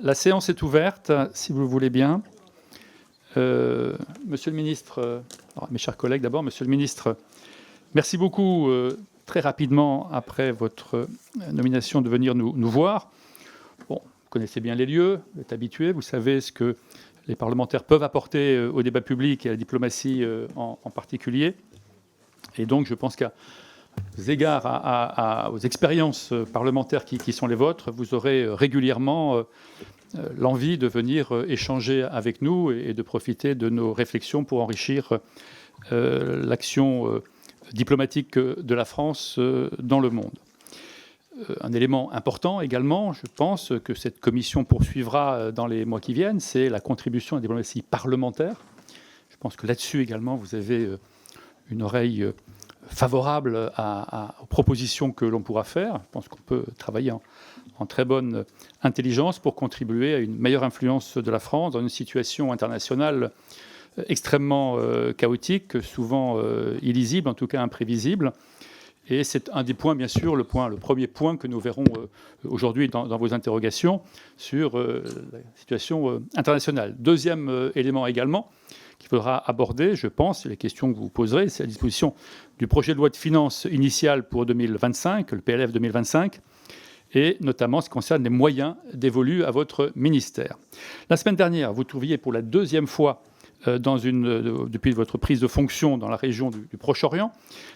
La séance est ouverte, si vous le voulez bien. Monsieur le ministre, mes chers collègues, d'abord, monsieur le ministre, merci beaucoup, très rapidement après votre nomination, de venir nous voir. Bon, vous connaissez bien les lieux, vous êtes habitués, vous savez ce que les parlementaires peuvent apporter au débat public et à la diplomatie en particulier. Et donc, je pense qu'à aux expériences parlementaires qui sont les vôtres, vous aurez régulièrement l'envie de venir échanger avec nous et de profiter de nos réflexions pour enrichir l'action diplomatique de la France dans le monde. Un élément important également, je pense, que cette commission poursuivra dans les mois qui viennent, c'est la contribution à la diplomatie parlementaire. Je pense que là-dessus également, vous avez une oreille favorable aux propositions que l'on pourra faire. Je pense qu'on peut travailler en très bonne intelligence pour contribuer à une meilleure influence de la France dans une situation internationale extrêmement chaotique, souvent illisible, en tout cas imprévisible. Et c'est un des points, bien sûr, le premier point que nous verrons aujourd'hui dans vos interrogations sur la situation internationale. Deuxième élément également qu'il faudra aborder, je pense, les questions que vous poserez, c'est la disposition du projet de loi de finances initial pour 2025, le PLF 2025, et notamment ce qui concerne les moyens dévolus à votre ministère. La semaine dernière, vous trouviez pour la deuxième fois depuis votre prise de fonction dans la région du Proche-Orient,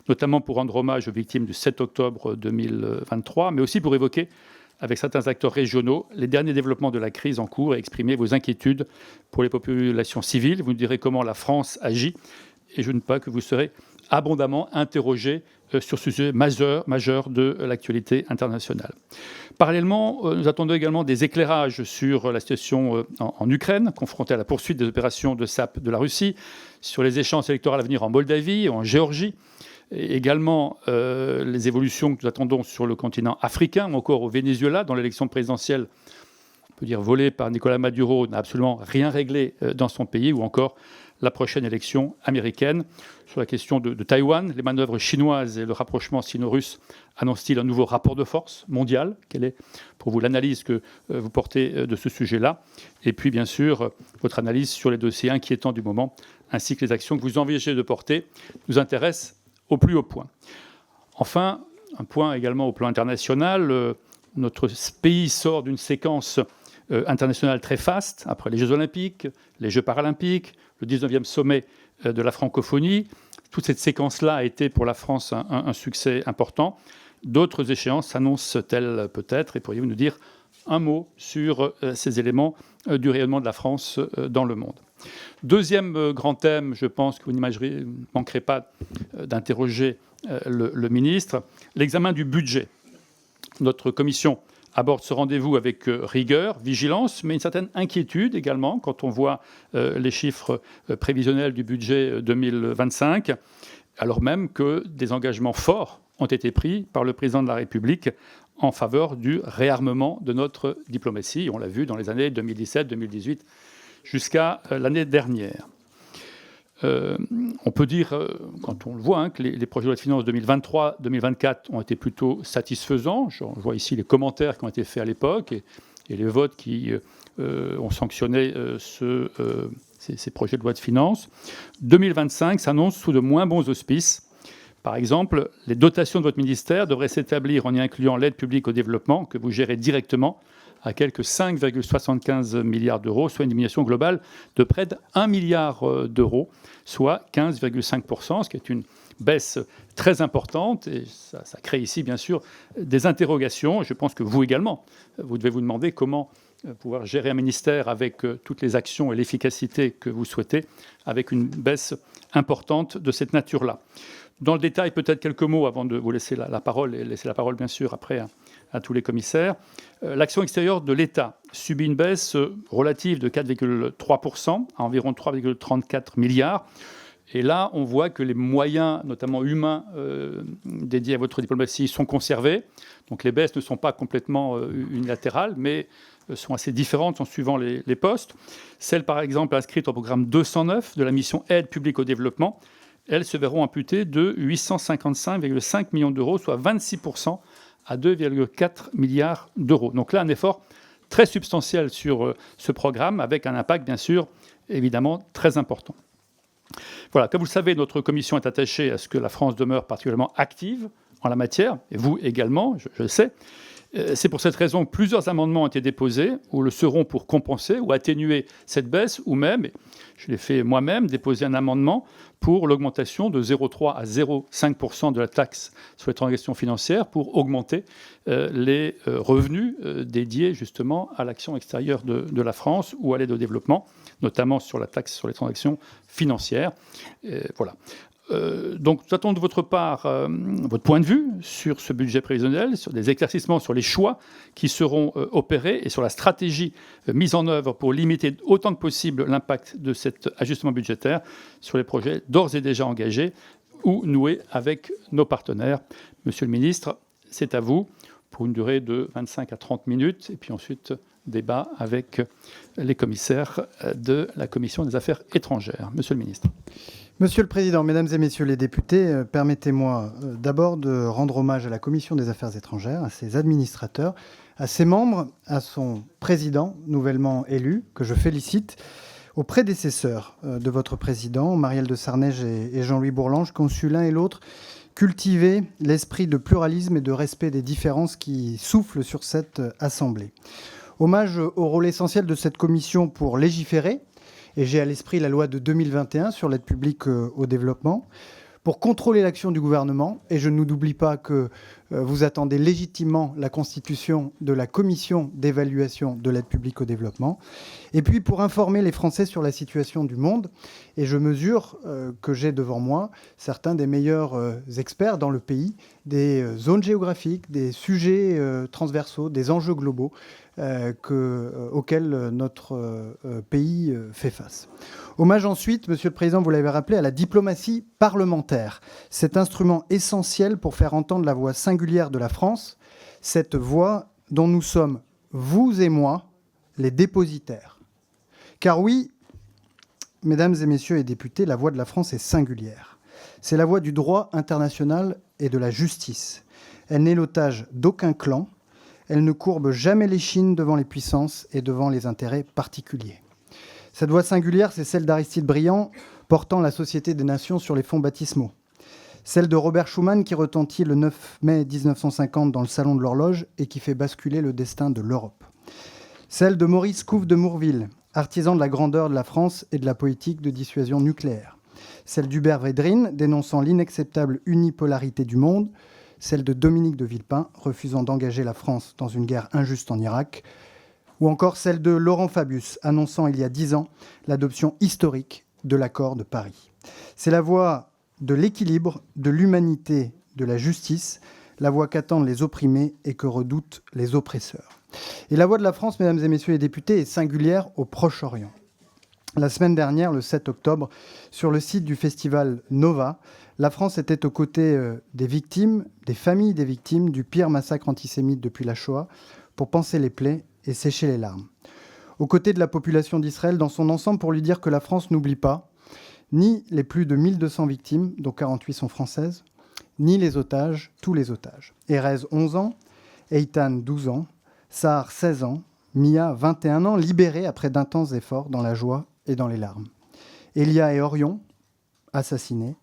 notamment pour rendre hommage aux victimes du 7 octobre 2023, mais aussi pour évoquer, avec certains acteurs régionaux, les derniers développements de la crise en cours et exprimer vos inquiétudes pour les populations civiles. Vous nous direz comment la France agit, et je ne doute pas que vous serez abondamment interrogé sur ce sujet majeur de l'actualité internationale. Parallèlement, nous attendons également des éclairages sur la situation en Ukraine, confrontée à la poursuite des opérations de SAP de la Russie, sur les échéances électorales à venir en Moldavie, en Géorgie, et également les évolutions que nous attendons sur le continent africain, ou encore au Venezuela, dans l'élection présidentielle, on peut dire volée par Nicolás Maduro, n'a absolument rien réglé dans son pays, ou encore la prochaine élection américaine. Sur la question de Taïwan, les manœuvres chinoises et le rapprochement sino-russe annoncent-ils un nouveau rapport de force mondial? Quelle est pour vous l'analyse que vous portez de ce sujet-là? Et puis, bien sûr, votre analyse sur les dossiers inquiétants du moment, ainsi que les actions que vous envisagez de porter, nous intéressent au plus haut point. Enfin, un point également au plan international, notre pays sort d'une séquence internationale très faste, après les Jeux Olympiques, les Jeux Paralympiques, le 19e sommet de la francophonie. Toute cette séquence-là a été pour la France un succès important. D'autres échéances s'annoncent-elles peut-être? Et pourriez-vous nous dire un mot sur ces éléments du rayonnement de la France dans le monde? Deuxième grand thème, je pense que vous ne manquerez pas d'interroger le ministre, l'examen du budget. Notre commission aborde ce rendez-vous avec rigueur, vigilance, mais une certaine inquiétude également quand on voit les chiffres prévisionnels du budget 2025, alors même que des engagements forts ont été pris par le président de la République en faveur du réarmement de notre diplomatie. On l'a vu dans les années 2017, 2018, jusqu'à l'année dernière. On peut dire, quand on le voit, que les projets de loi de finances 2023-2024 ont été plutôt satisfaisants. Je vois ici les commentaires qui ont été faits à l'époque et les votes qui ont sanctionné ces projets de loi de finances. 2025 s'annonce sous de moins bons auspices. Par exemple, les dotations de votre ministère devraient s'établir en y incluant l'aide publique au développement que vous gérez directement à quelques 5,75 milliards d'euros, soit une diminution globale de près d'1 milliard d'euros, soit 15,5%, ce qui est une baisse très importante. Et ça crée ici, bien sûr, des interrogations. Je pense que vous également, vous devez vous demander comment pouvoir gérer un ministère avec toutes les actions et l'efficacité que vous souhaitez, avec une baisse importante de cette nature-là. Dans le détail, peut-être quelques mots avant de vous laisser la parole, et laisser la parole, bien sûr, après à tous les commissaires. L'action extérieure de l'État subit une baisse relative de 4,3% à environ 3,34 milliards. Et là, on voit que les moyens, notamment humains, dédiés à votre diplomatie sont conservés. Donc les baisses ne sont pas complètement unilatérales, mais sont assez différentes en suivant les postes. Celles, par exemple, inscrites au programme 209 de la mission Aide publique au développement, elles se verront amputées de 855,5 millions d'euros, soit 26% à 2,4 milliards d'euros. Donc là, un effort très substantielle sur ce programme, avec un impact, bien sûr, évidemment, très important. Voilà, comme vous le savez, notre commission est attachée à ce que la France demeure particulièrement active en la matière, et vous également, je le sais. C'est pour cette raison que plusieurs amendements ont été déposés, ou le seront pour compenser ou atténuer cette baisse, ou même, je l'ai fait moi-même, déposer un amendement pour l'augmentation de 0,3 à 0,5% de la taxe sur les transactions financières pour augmenter les revenus dédiés justement à l'action extérieure de la France ou à l'aide au développement, notamment sur la taxe sur les transactions financières. Voilà. Donc, nous attendons de votre part votre point de vue sur ce budget prévisionnel, sur des éclaircissements sur les choix qui seront opérés et sur la stratégie mise en œuvre pour limiter autant que possible l'impact de cet ajustement budgétaire sur les projets d'ores et déjà engagés ou noués avec nos partenaires. Monsieur le ministre, c'est à vous pour une durée de 25 à 30 minutes et puis ensuite débat avec les commissaires de la Commission des affaires étrangères. Monsieur le ministre. Monsieur le Président, Mesdames et Messieurs les députés, permettez-moi d'abord de rendre hommage à la Commission des affaires étrangères, à ses administrateurs, à ses membres, à son président nouvellement élu, que je félicite, aux prédécesseurs de votre président, Marielle de Sarnège et Jean-Louis Bourlanges, qui ont su l'un et l'autre cultiver l'esprit de pluralisme et de respect des différences qui soufflent sur cette Assemblée. Hommage au rôle essentiel de cette commission pour légiférer, et j'ai à l'esprit la loi de 2021 sur l'aide publique au développement, pour contrôler l'action du gouvernement. Et je ne n'oublie pas que vous attendez légitimement la constitution de la commission d'évaluation de l'aide publique au développement. Et puis pour informer les Français sur la situation du monde. Et je mesure que j'ai devant moi certains des meilleurs experts dans le pays, des zones géographiques, des sujets transversaux, des enjeux globaux auxquels notre pays fait face. Hommage ensuite, Monsieur le Président, vous l'avez rappelé, à la diplomatie parlementaire, cet instrument essentiel pour faire entendre la voix singulière de la France, cette voix dont nous sommes, vous et moi, les dépositaires. Car oui, Mesdames et Messieurs les députés, la voix de la France est singulière. C'est la voix du droit international et de la justice. Elle n'est l'otage d'aucun clan. Elle ne courbe jamais l'échine devant les puissances et devant les intérêts particuliers. Cette voix singulière, c'est celle d'Aristide Briand, portant la Société des Nations sur les fonds baptismaux. Celle de Robert Schuman, qui retentit le 9 mai 1950 dans le Salon de l'Horloge et qui fait basculer le destin de l'Europe. Celle de Maurice Couve de Mourville, artisan de la grandeur de la France et de la politique de dissuasion nucléaire. Celle d'Hubert Védrine, dénonçant l'inacceptable unipolarité du monde. Celle de Dominique de Villepin, refusant d'engager la France dans une guerre injuste en Irak. Ou encore celle de Laurent Fabius, annonçant il y a 10 ans l'adoption historique de l'accord de Paris. C'est la voix de l'équilibre, de l'humanité, de la justice, la voix qu'attendent les opprimés et que redoutent les oppresseurs. Et la voix de la France, Mesdames et Messieurs les députés, est singulière au Proche-Orient. La semaine dernière, le 7 octobre, sur le site du festival Nova, la France était aux côtés des victimes, des familles des victimes du pire massacre antisémite depuis la Shoah, pour panser les plaies et sécher les larmes. Aux côtés de la population d'Israël dans son ensemble pour lui dire que la France n'oublie pas ni les plus de 1200 victimes, dont 48 sont françaises, ni les otages, tous les otages. Erez, 11 ans, Eitan, 12 ans, Sahar, 16 ans, Mia, 21 ans, libérés après d'intenses efforts dans la joie et dans les larmes. Elia et Orion, assassinés.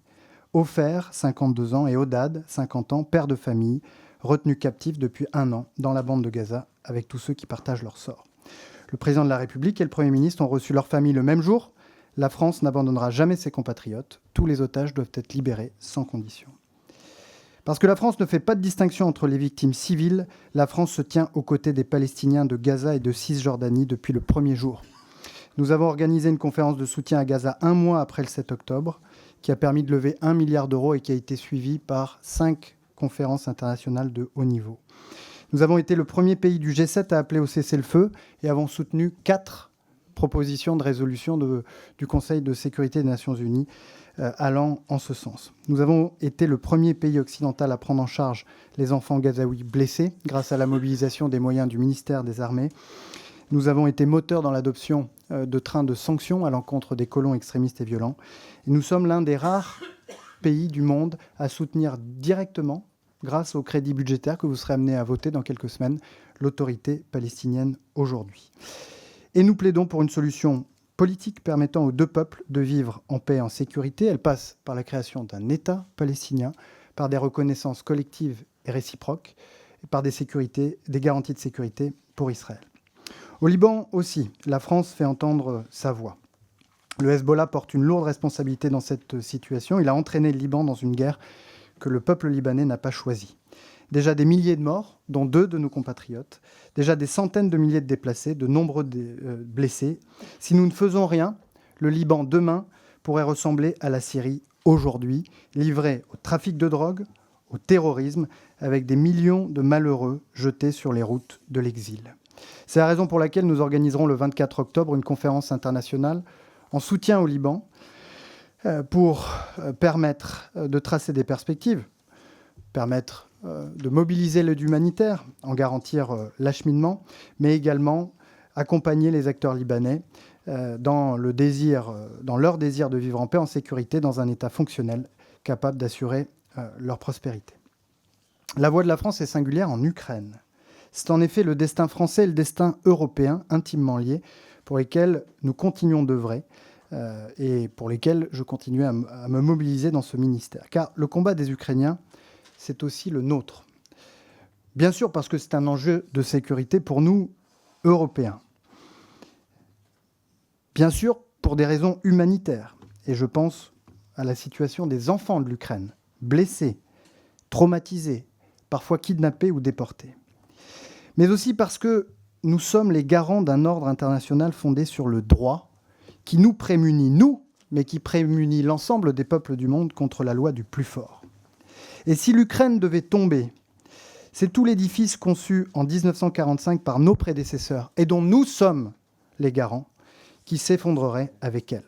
Ofer, 52 ans, et Odad, 50 ans, père de famille, retenu captif depuis 1 an dans la bande de Gaza avec tous ceux qui partagent leur sort. Le président de la République et le Premier ministre ont reçu leur famille le même jour. La France n'abandonnera jamais ses compatriotes. Tous les otages doivent être libérés sans condition. Parce que la France ne fait pas de distinction entre les victimes civiles, la France se tient aux côtés des Palestiniens de Gaza et de Cisjordanie depuis le premier jour. Nous avons organisé une conférence de soutien à Gaza 1 mois après le 7 octobre, qui a permis de lever 1 milliard d'euros et qui a été suivie par 5 conférences internationales de haut niveau. Nous avons été le premier pays du G7 à appeler au cessez-le-feu et avons soutenu 4 propositions de résolution du Conseil de sécurité des Nations Unies allant en ce sens. Nous avons été le premier pays occidental à prendre en charge les enfants gazaouis blessés grâce à la mobilisation des moyens du ministère des Armées. Nous avons été moteurs dans l'adoption de trains de sanctions à l'encontre des colons extrémistes et violents. Et nous sommes l'un des rares pays du monde à soutenir directement grâce au crédit budgétaire que vous serez amené à voter dans quelques semaines, l'autorité palestinienne aujourd'hui. Et nous plaidons pour une solution politique permettant aux deux peuples de vivre en paix et en sécurité. Elle passe par la création d'un État palestinien, par des reconnaissances collectives et réciproques, et par des garanties de sécurité pour Israël. Au Liban aussi, la France fait entendre sa voix. Le Hezbollah porte une lourde responsabilité dans cette situation. Il a entraîné le Liban dans une guerre que le peuple libanais n'a pas choisie. Déjà des milliers de morts, dont 2 de nos compatriotes. Déjà des centaines de milliers de déplacés, de nombreux blessés. Si nous ne faisons rien, le Liban demain pourrait ressembler à la Syrie aujourd'hui, livré au trafic de drogue, au terrorisme, avec des millions de malheureux jetés sur les routes de l'exil. C'est la raison pour laquelle nous organiserons le 24 octobre une conférence internationale en soutien au Liban pour permettre de tracer des perspectives, permettre de mobiliser l'aide humanitaire, en garantir l'acheminement, mais également accompagner les acteurs libanais dans leur désir de vivre en paix, en sécurité, dans un État fonctionnel capable d'assurer leur prospérité. La voix de la France est singulière en Ukraine. C'est en effet le destin français et le destin européen intimement liés pour lesquels nous continuons d'œuvrer et pour lesquels je continue à me mobiliser dans ce ministère. Car le combat des Ukrainiens, c'est aussi le nôtre. Bien sûr parce que c'est un enjeu de sécurité pour nous, Européens. Bien sûr pour des raisons humanitaires. Et je pense à la situation des enfants de l'Ukraine, blessés, traumatisés, parfois kidnappés ou déportés. Mais aussi parce que nous sommes les garants d'un ordre international fondé sur le droit, qui nous prémunit, nous, mais qui prémunit l'ensemble des peuples du monde contre la loi du plus fort. Et si l'Ukraine devait tomber, c'est tout l'édifice conçu en 1945 par nos prédécesseurs, et dont nous sommes les garants, qui s'effondrerait avec elle.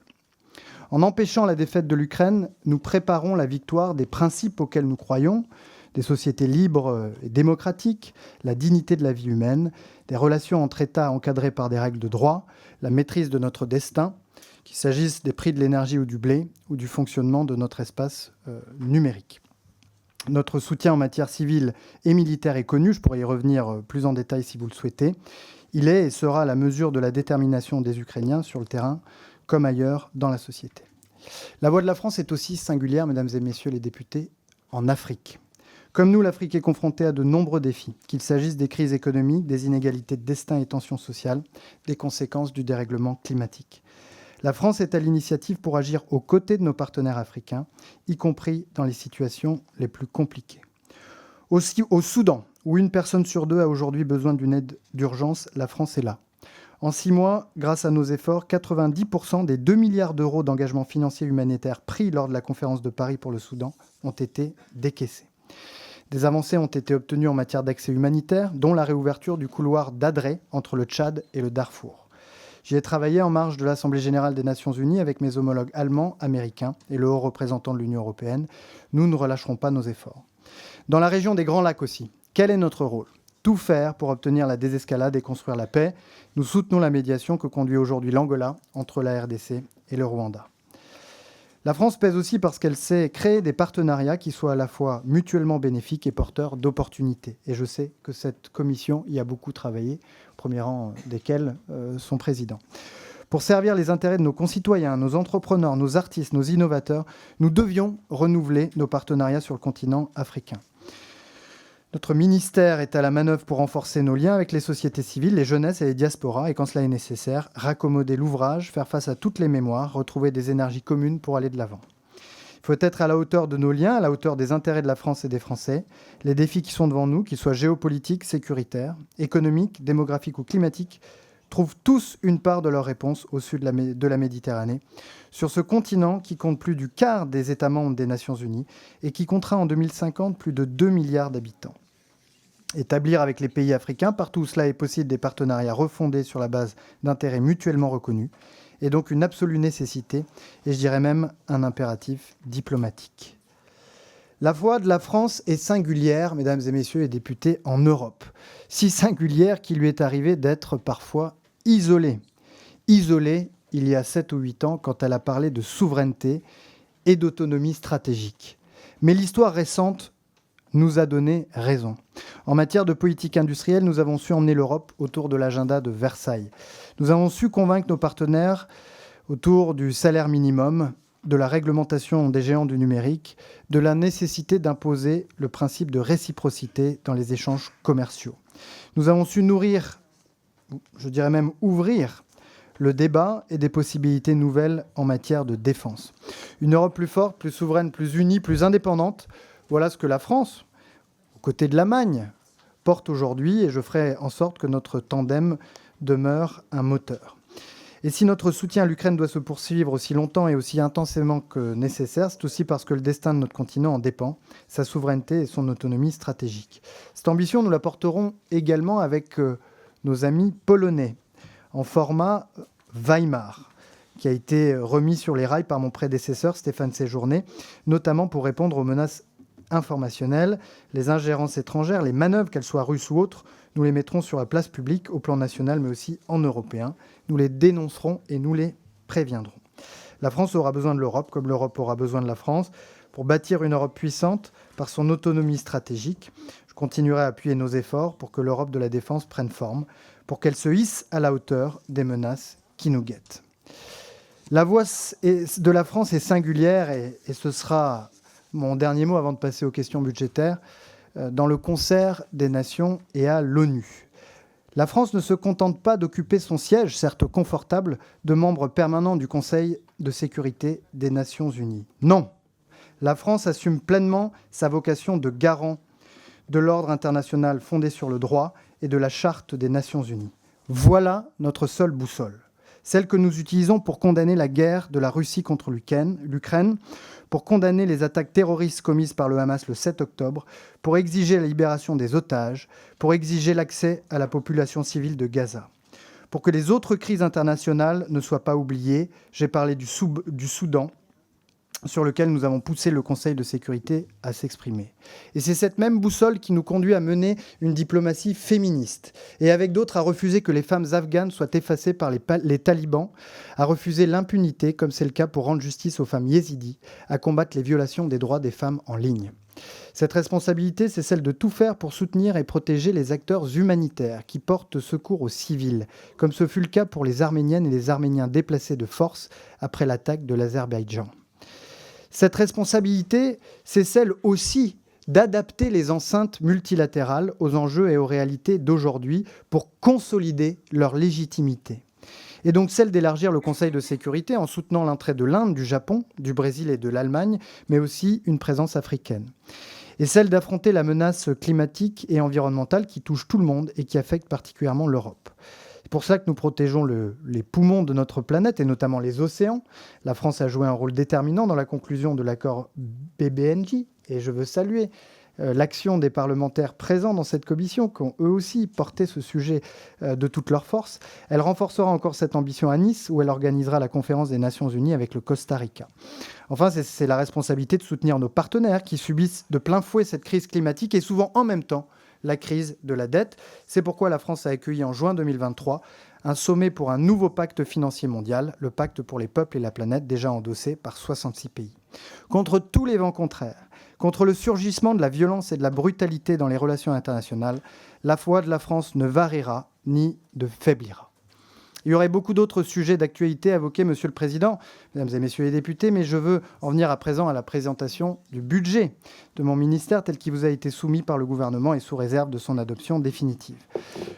En empêchant la défaite de l'Ukraine, nous préparons la victoire des principes auxquels nous croyons, des sociétés libres et démocratiques, la dignité de la vie humaine, des relations entre États encadrées par des règles de droit, la maîtrise de notre destin, qu'il s'agisse des prix de l'énergie ou du blé, ou du fonctionnement de notre espace numérique. Notre soutien en matière civile et militaire est connu, je pourrais y revenir plus en détail si vous le souhaitez. Il est et sera à la mesure de la détermination des Ukrainiens sur le terrain comme ailleurs dans la société. La voix de la France est aussi singulière, mesdames et messieurs les députés, en Afrique. Comme nous, l'Afrique est confrontée à de nombreux défis, qu'il s'agisse des crises économiques, des inégalités de destin et tensions sociales, des conséquences du dérèglement climatique. La France est à l'initiative pour agir aux côtés de nos partenaires africains, y compris dans les situations les plus compliquées. Aussi, au Soudan, où 1 personne sur 2 a aujourd'hui besoin d'une aide d'urgence, la France est là. En 6 mois, grâce à nos efforts, 90% des 2 milliards d'euros d'engagements financiers humanitaires pris lors de la conférence de Paris pour le Soudan ont été décaissés. Des avancées ont été obtenues en matière d'accès humanitaire, dont la réouverture du couloir d'Adré entre le Tchad et le Darfour. J'y ai travaillé en marge de l'Assemblée générale des Nations unies avec mes homologues allemands, américains et le haut représentant de l'Union européenne. Nous ne relâcherons pas nos efforts. Dans la région des Grands Lacs aussi, quel est notre rôle ? Tout faire pour obtenir la désescalade et construire la paix. Nous soutenons la médiation que conduit aujourd'hui l'Angola entre la RDC et le Rwanda. La France pèse aussi parce qu'elle sait créer des partenariats qui soient à la fois mutuellement bénéfiques et porteurs d'opportunités. Et je sais que cette commission y a beaucoup travaillé, au premier rang desquels son président. Pour servir les intérêts de nos concitoyens, nos entrepreneurs, nos artistes, nos innovateurs, nous devions renouveler nos partenariats sur le continent africain. Notre ministère est à la manœuvre pour renforcer nos liens avec les sociétés civiles, les jeunesses et les diasporas, et quand cela est nécessaire, raccommoder l'ouvrage, faire face à toutes les mémoires, retrouver des énergies communes pour aller de l'avant. Il faut être à la hauteur de nos liens, à la hauteur des intérêts de la France et des Français. Les défis qui sont devant nous, qu'ils soient géopolitiques, sécuritaires, économiques, démographiques ou climatiques, trouvent tous une part de leur réponse au sud de la Méditerranée, sur ce continent qui compte plus du quart des États membres des Nations Unies et qui comptera en 2050 plus de 2 milliards d'habitants. Établir avec les pays africains, partout où cela est possible, des partenariats refondés sur la base d'intérêts mutuellement reconnus, est donc une absolue nécessité, et je dirais même un impératif diplomatique. La voix de la France est singulière, mesdames et messieurs les députés, en Europe. Si singulière qu'il lui est arrivé d'être parfois isolée. Isolée il y a 7 ou 8 ans quand elle a parlé de souveraineté et d'autonomie stratégique. Mais l'histoire récente nous a donné raison. En matière de politique industrielle, nous avons su emmener l'Europe autour de l'agenda de Versailles. Nous avons su convaincre nos partenaires autour du salaire minimum, de la réglementation des géants du numérique, de la nécessité d'imposer le principe de réciprocité dans les échanges commerciaux. Nous avons su nourrir, je dirais même ouvrir, le débat et des possibilités nouvelles en matière de défense. Une Europe plus forte, plus souveraine, plus unie, plus indépendante, voilà ce que la France, aux côtés de l'Allemagne, porte aujourd'hui, et je ferai en sorte que notre tandem demeure un moteur. Et si notre soutien à l'Ukraine doit se poursuivre aussi longtemps et aussi intensément que nécessaire, c'est aussi parce que le destin de notre continent en dépend, sa souveraineté et son autonomie stratégique. Cette ambition, nous la porterons également avec nos amis polonais, en format Weimar, qui a été remis sur les rails par mon prédécesseur Stéphane Séjourné, notamment pour répondre aux menaces informationnelles, les ingérences étrangères, les manœuvres, qu'elles soient russes ou autres. Nous les mettrons sur la place publique au plan national, mais aussi en européen. Nous les dénoncerons et nous les préviendrons. La France aura besoin de l'Europe, comme l'Europe aura besoin de la France, pour bâtir une Europe puissante par son autonomie stratégique. Je continuerai à appuyer nos efforts pour que l'Europe de la défense prenne forme, pour qu'elle se hisse à la hauteur des menaces qui nous guettent. La voix de la France est singulière et ce sera mon dernier mot avant de passer aux questions budgétaires, dans le concert des nations et à l'ONU. La France ne se contente pas d'occuper son siège, certes confortable, de membre permanent du Conseil de sécurité des Nations Unies. Non, la France assume pleinement sa vocation de garant de l'ordre international fondé sur le droit et de la Charte des Nations Unies. Voilà notre seule boussole, celle que nous utilisons pour condamner la guerre de la Russie contre l'Ukraine, pour condamner les attaques terroristes commises par le Hamas le 7 octobre, pour exiger la libération des otages, pour exiger l'accès à la population civile de Gaza. Pour que les autres crises internationales ne soient pas oubliées, j'ai parlé du Soudan, sur lequel nous avons poussé le Conseil de sécurité à s'exprimer. Et c'est cette même boussole qui nous conduit à mener une diplomatie féministe, et avec d'autres à refuser que les femmes afghanes soient effacées par les talibans, à refuser l'impunité, comme c'est le cas pour rendre justice aux femmes yézidis, à combattre les violations des droits des femmes en ligne. Cette responsabilité, c'est celle de tout faire pour soutenir et protéger les acteurs humanitaires qui portent secours aux civils, comme ce fut le cas pour les Arméniennes et les Arméniens déplacés de force après l'attaque de l'Azerbaïdjan. Cette responsabilité, c'est celle aussi d'adapter les enceintes multilatérales aux enjeux et aux réalités d'aujourd'hui pour consolider leur légitimité. Et donc celle d'élargir le Conseil de sécurité en soutenant l'entrée de l'Inde, du Japon, du Brésil et de l'Allemagne, mais aussi une présence africaine. Et celle d'affronter la menace climatique et environnementale qui touche tout le monde et qui affecte particulièrement l'Europe. C'est pour ça que nous protégeons les poumons de notre planète, et notamment les océans. La France a joué un rôle déterminant dans la conclusion de l'accord BBNJ, et je veux saluer l'action des parlementaires présents dans cette commission, qui ont eux aussi porté ce sujet de toute leur force. Elle renforcera encore cette ambition à Nice, où elle organisera la conférence des Nations Unies avec le Costa Rica. Enfin, c'est la responsabilité de soutenir nos partenaires qui subissent de plein fouet cette crise climatique et souvent en même temps la crise de la dette. C'est pourquoi la France a accueilli en juin 2023 un sommet pour un nouveau pacte financier mondial, le pacte pour les peuples et la planète, déjà endossé par 66 pays. Contre tous les vents contraires, contre le surgissement de la violence et de la brutalité dans les relations internationales, la voix de la France ne variera ni ne faiblira. Il y aurait beaucoup d'autres sujets d'actualité à évoquer, Monsieur le Président, Mesdames et Messieurs les députés, mais je veux en venir à présent à la présentation du budget de mon ministère tel qu'il vous a été soumis par le gouvernement et sous réserve de son adoption définitive.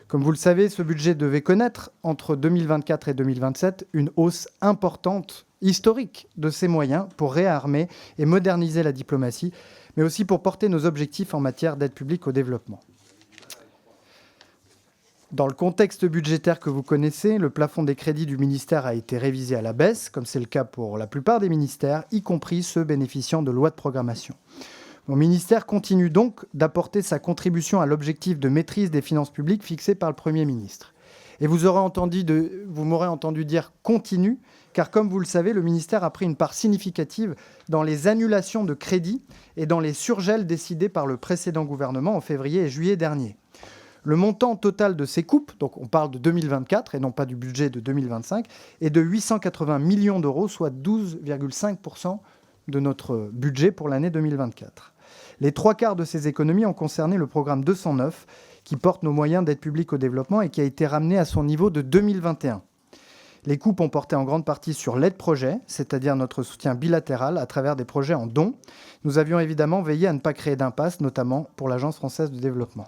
Comme vous le savez, ce budget devait connaître, entre 2024 et 2027, une hausse importante, historique, de ses moyens pour réarmer et moderniser la diplomatie, mais aussi pour porter nos objectifs en matière d'aide publique au développement. Dans le contexte budgétaire que vous connaissez, le plafond des crédits du ministère a été révisé à la baisse, comme c'est le cas pour la plupart des ministères, y compris ceux bénéficiant de lois de programmation. Mon ministère continue donc d'apporter sa contribution à l'objectif de maîtrise des finances publiques fixé par le Premier ministre. Et vous m'aurez entendu dire « continue », car comme vous le savez, le ministère a pris une part significative dans les annulations de crédits et dans les surgels décidés par le précédent gouvernement en février et juillet dernier. Le montant total de ces coupes, donc on parle de 2024 et non pas du budget de 2025, est de 880 millions d'euros, soit 12,5% de notre budget pour l'année 2024. Les 3/4 de ces économies ont concerné le programme 209, qui porte nos moyens d'aide publique au développement et qui a été ramené à son niveau de 2021. Les coupes ont porté en grande partie sur l'aide projet, c'est-à-dire notre soutien bilatéral à travers des projets en dons. Nous avions évidemment veillé à ne pas créer d'impasse, notamment pour l'Agence française de développement.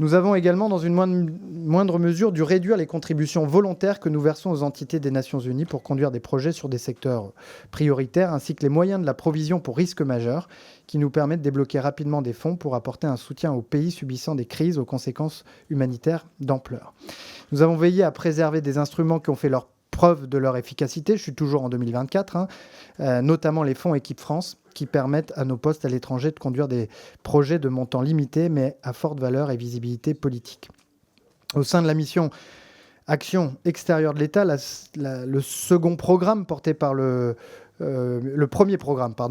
Nous avons également, dans une moindre mesure, dû réduire les contributions volontaires que nous versons aux entités des Nations Unies pour conduire des projets sur des secteurs prioritaires, ainsi que les moyens de la provision pour risques majeurs, qui nous permettent de débloquer rapidement des fonds pour apporter un soutien aux pays subissant des crises aux conséquences humanitaires d'ampleur. Nous avons veillé à préserver des instruments qui ont fait preuve de leur efficacité, je suis toujours en 2024, notamment les fonds Équipe France, qui permettent à nos postes à l'étranger de conduire des projets de montant limité, mais à forte valeur et visibilité politique. Au sein de la mission Action extérieure de l'État, le second programme porté par le premier programme, par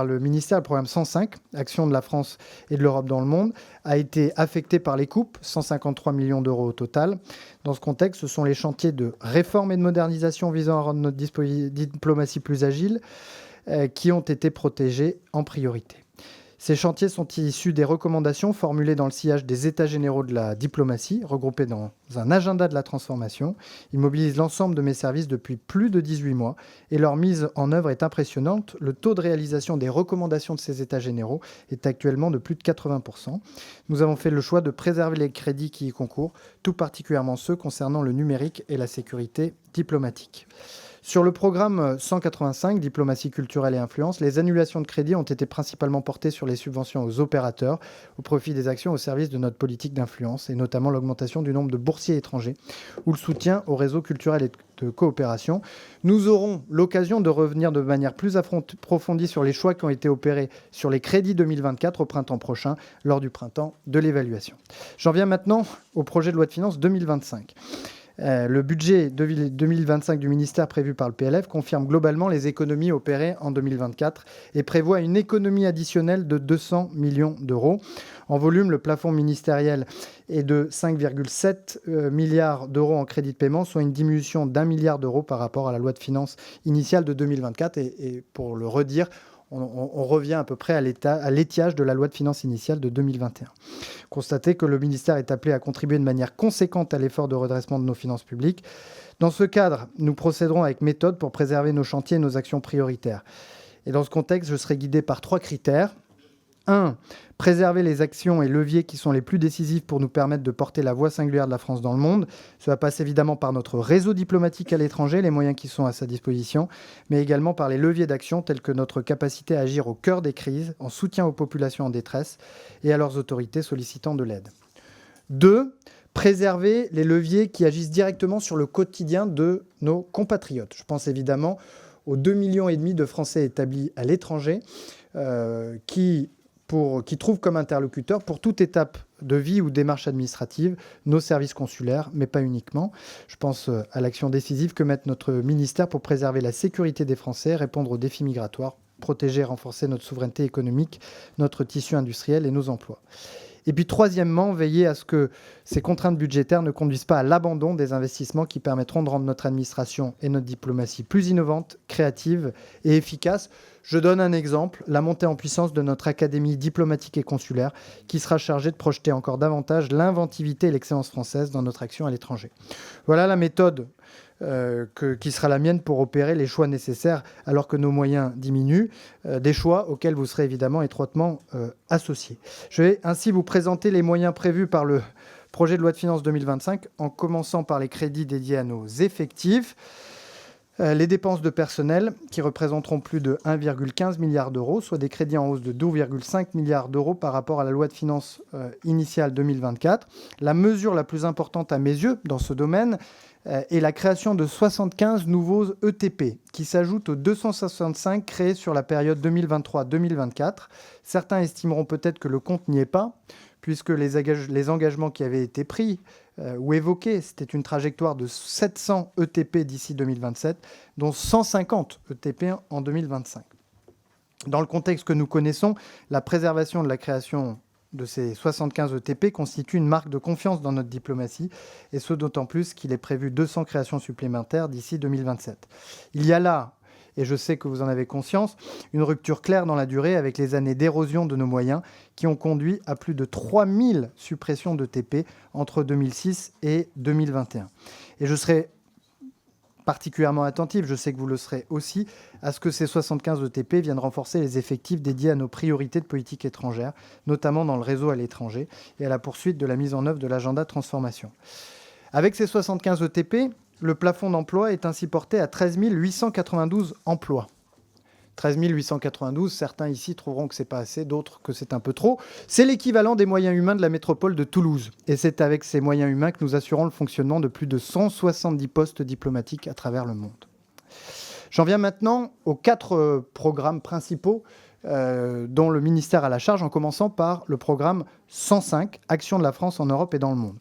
le ministère, le programme 105, Action de la France et de l'Europe dans le monde, a été affecté par les coupes, 153 millions d'euros au total. Dans ce contexte, ce sont les chantiers de réforme et de modernisation visant à rendre notre diplomatie plus agile qui ont été protégés en priorité. Ces chantiers sont issus des recommandations formulées dans le sillage des États généraux de la diplomatie, regroupés dans un agenda de la transformation. Ils mobilisent l'ensemble de mes services depuis plus de 18 mois et leur mise en œuvre est impressionnante. Le taux de réalisation des recommandations de ces États généraux est actuellement de plus de 80%. Nous avons fait le choix de préserver les crédits qui y concourent, tout particulièrement ceux concernant le numérique et la sécurité diplomatique. Sur le programme 185, Diplomatie culturelle et influence, les annulations de crédits ont été principalement portées sur les subventions aux opérateurs au profit des actions au service de notre politique d'influence et notamment l'augmentation du nombre de boursiers étrangers ou le soutien aux réseaux culturels et de coopération. Nous aurons l'occasion de revenir de manière plus approfondie sur les choix qui ont été opérés sur les crédits 2024 au printemps prochain, lors du printemps de l'évaluation. J'en viens maintenant au projet de loi de finances 2025. Le budget 2025 du ministère prévu par le PLF confirme globalement les économies opérées en 2024 et prévoit une économie additionnelle de 200 millions d'euros. En volume, le plafond ministériel est de 5,7 milliards d'euros en crédit de paiement, soit une diminution d'1 milliard d'euros par rapport à la loi de finances initiale de 2024. Et pour le redire, on revient à peu près à l'étiage de la loi de finances initiale de 2021. Constatez que le ministère est appelé à contribuer de manière conséquente à l'effort de redressement de nos finances publiques. Dans ce cadre, nous procéderons avec méthode pour préserver nos chantiers et nos actions prioritaires. Et dans ce contexte, je serai guidé par 3 critères. 1. Préserver les actions et leviers qui sont les plus décisifs pour nous permettre de porter la voix singulière de la France dans le monde. Cela passe évidemment par notre réseau diplomatique à l'étranger, les moyens qui sont à sa disposition, mais également par les leviers d'action tels que notre capacité à agir au cœur des crises, en soutien aux populations en détresse et à leurs autorités sollicitant de l'aide. 2. Préserver les leviers qui agissent directement sur le quotidien de nos compatriotes. Je pense évidemment aux 2,5 millions de Français établis à l'étranger qui trouvent comme interlocuteur pour toute étape de vie ou démarche administrative nos services consulaires, mais pas uniquement. Je pense à l'action décisive que met notre ministère pour préserver la sécurité des Français, répondre aux défis migratoires, protéger et renforcer notre souveraineté économique, notre tissu industriel et nos emplois. Et puis troisièmement, veiller à ce que ces contraintes budgétaires ne conduisent pas à l'abandon des investissements qui permettront de rendre notre administration et notre diplomatie plus innovantes, créatives et efficaces. Je donne un exemple, la montée en puissance de notre académie diplomatique et consulaire qui sera chargée de projeter encore davantage l'inventivité et l'excellence française dans notre action à l'étranger. Voilà la méthode qui sera la mienne pour opérer les choix nécessaires alors que nos moyens diminuent, des choix auxquels vous serez évidemment étroitement associés. Je vais ainsi vous présenter les moyens prévus par le projet de loi de finances 2025 en commençant par les crédits dédiés à nos effectifs. Les dépenses de personnel qui représenteront plus de 1,15 milliard d'euros, soit des crédits en hausse de 2,5 milliards d'euros par rapport à la loi de finances initiale 2024. La mesure la plus importante à mes yeux dans ce domaine est la création de 75 nouveaux ETP qui s'ajoutent aux 265 créés sur la période 2023-2024. Certains estimeront peut-être que le compte n'y est pas, puisque les engagements qui avaient été pris ou évoqués, c'était une trajectoire de 700 ETP d'ici 2027, dont 150 ETP en 2025. Dans le contexte que nous connaissons, la préservation de la création de ces 75 ETP constitue une marque de confiance dans notre diplomatie, et ce d'autant plus qu'il est prévu 200 créations supplémentaires d'ici 2027. Il y a là et je sais que vous en avez conscience, une rupture claire dans la durée avec les années d'érosion de nos moyens qui ont conduit à plus de 3000 suppressions de TP entre 2006 et 2021. Et je serai particulièrement attentif, je sais que vous le serez aussi, à ce que ces 75 ETP viennent renforcer les effectifs dédiés à nos priorités de politique étrangère, notamment dans le réseau à l'étranger et à la poursuite de la mise en œuvre de l'agenda de transformation. Avec ces 75 ETP, le plafond d'emploi est ainsi porté à 13 892 emplois. 13 892, certains ici trouveront que ce n'est pas assez, d'autres que c'est un peu trop. C'est l'équivalent des moyens humains de la métropole de Toulouse. Et c'est avec ces moyens humains que nous assurons le fonctionnement de plus de 170 postes diplomatiques à travers le monde. J'en viens maintenant aux 4 programmes principaux dont le ministère a la charge, en commençant par le programme 105, Action de la France en Europe et dans le monde.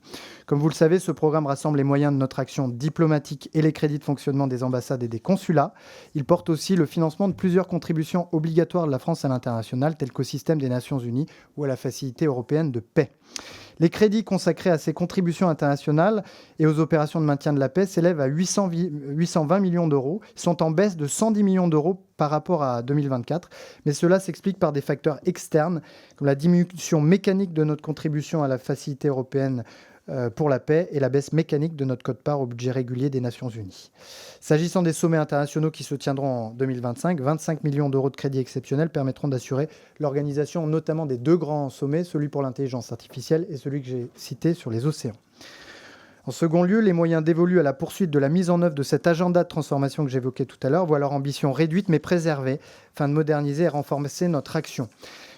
Comme vous le savez, ce programme rassemble les moyens de notre action diplomatique et les crédits de fonctionnement des ambassades et des consulats. Il porte aussi le financement de plusieurs contributions obligatoires de la France à l'international, telles qu'au système des Nations Unies ou à la Facilité européenne de paix. Les crédits consacrés à ces contributions internationales et aux opérations de maintien de la paix s'élèvent à 820 millions d'euros. Ils sont en baisse de 110 millions d'euros par rapport à 2024, mais cela s'explique par des facteurs externes, comme la diminution mécanique de notre contribution à la Facilité européenne pour la paix et la baisse mécanique de notre quote-part au budget régulier des Nations Unies. S'agissant des sommets internationaux qui se tiendront en 2025, 25 millions d'euros de crédits exceptionnels permettront d'assurer l'organisation notamment des 2 grands sommets, celui pour l'intelligence artificielle et celui que j'ai cité sur les océans. En second lieu, les moyens dévolus à la poursuite de la mise en œuvre de cet agenda de transformation que j'évoquais tout à l'heure voient leur ambition réduite mais préservée, afin de moderniser et renforcer notre action.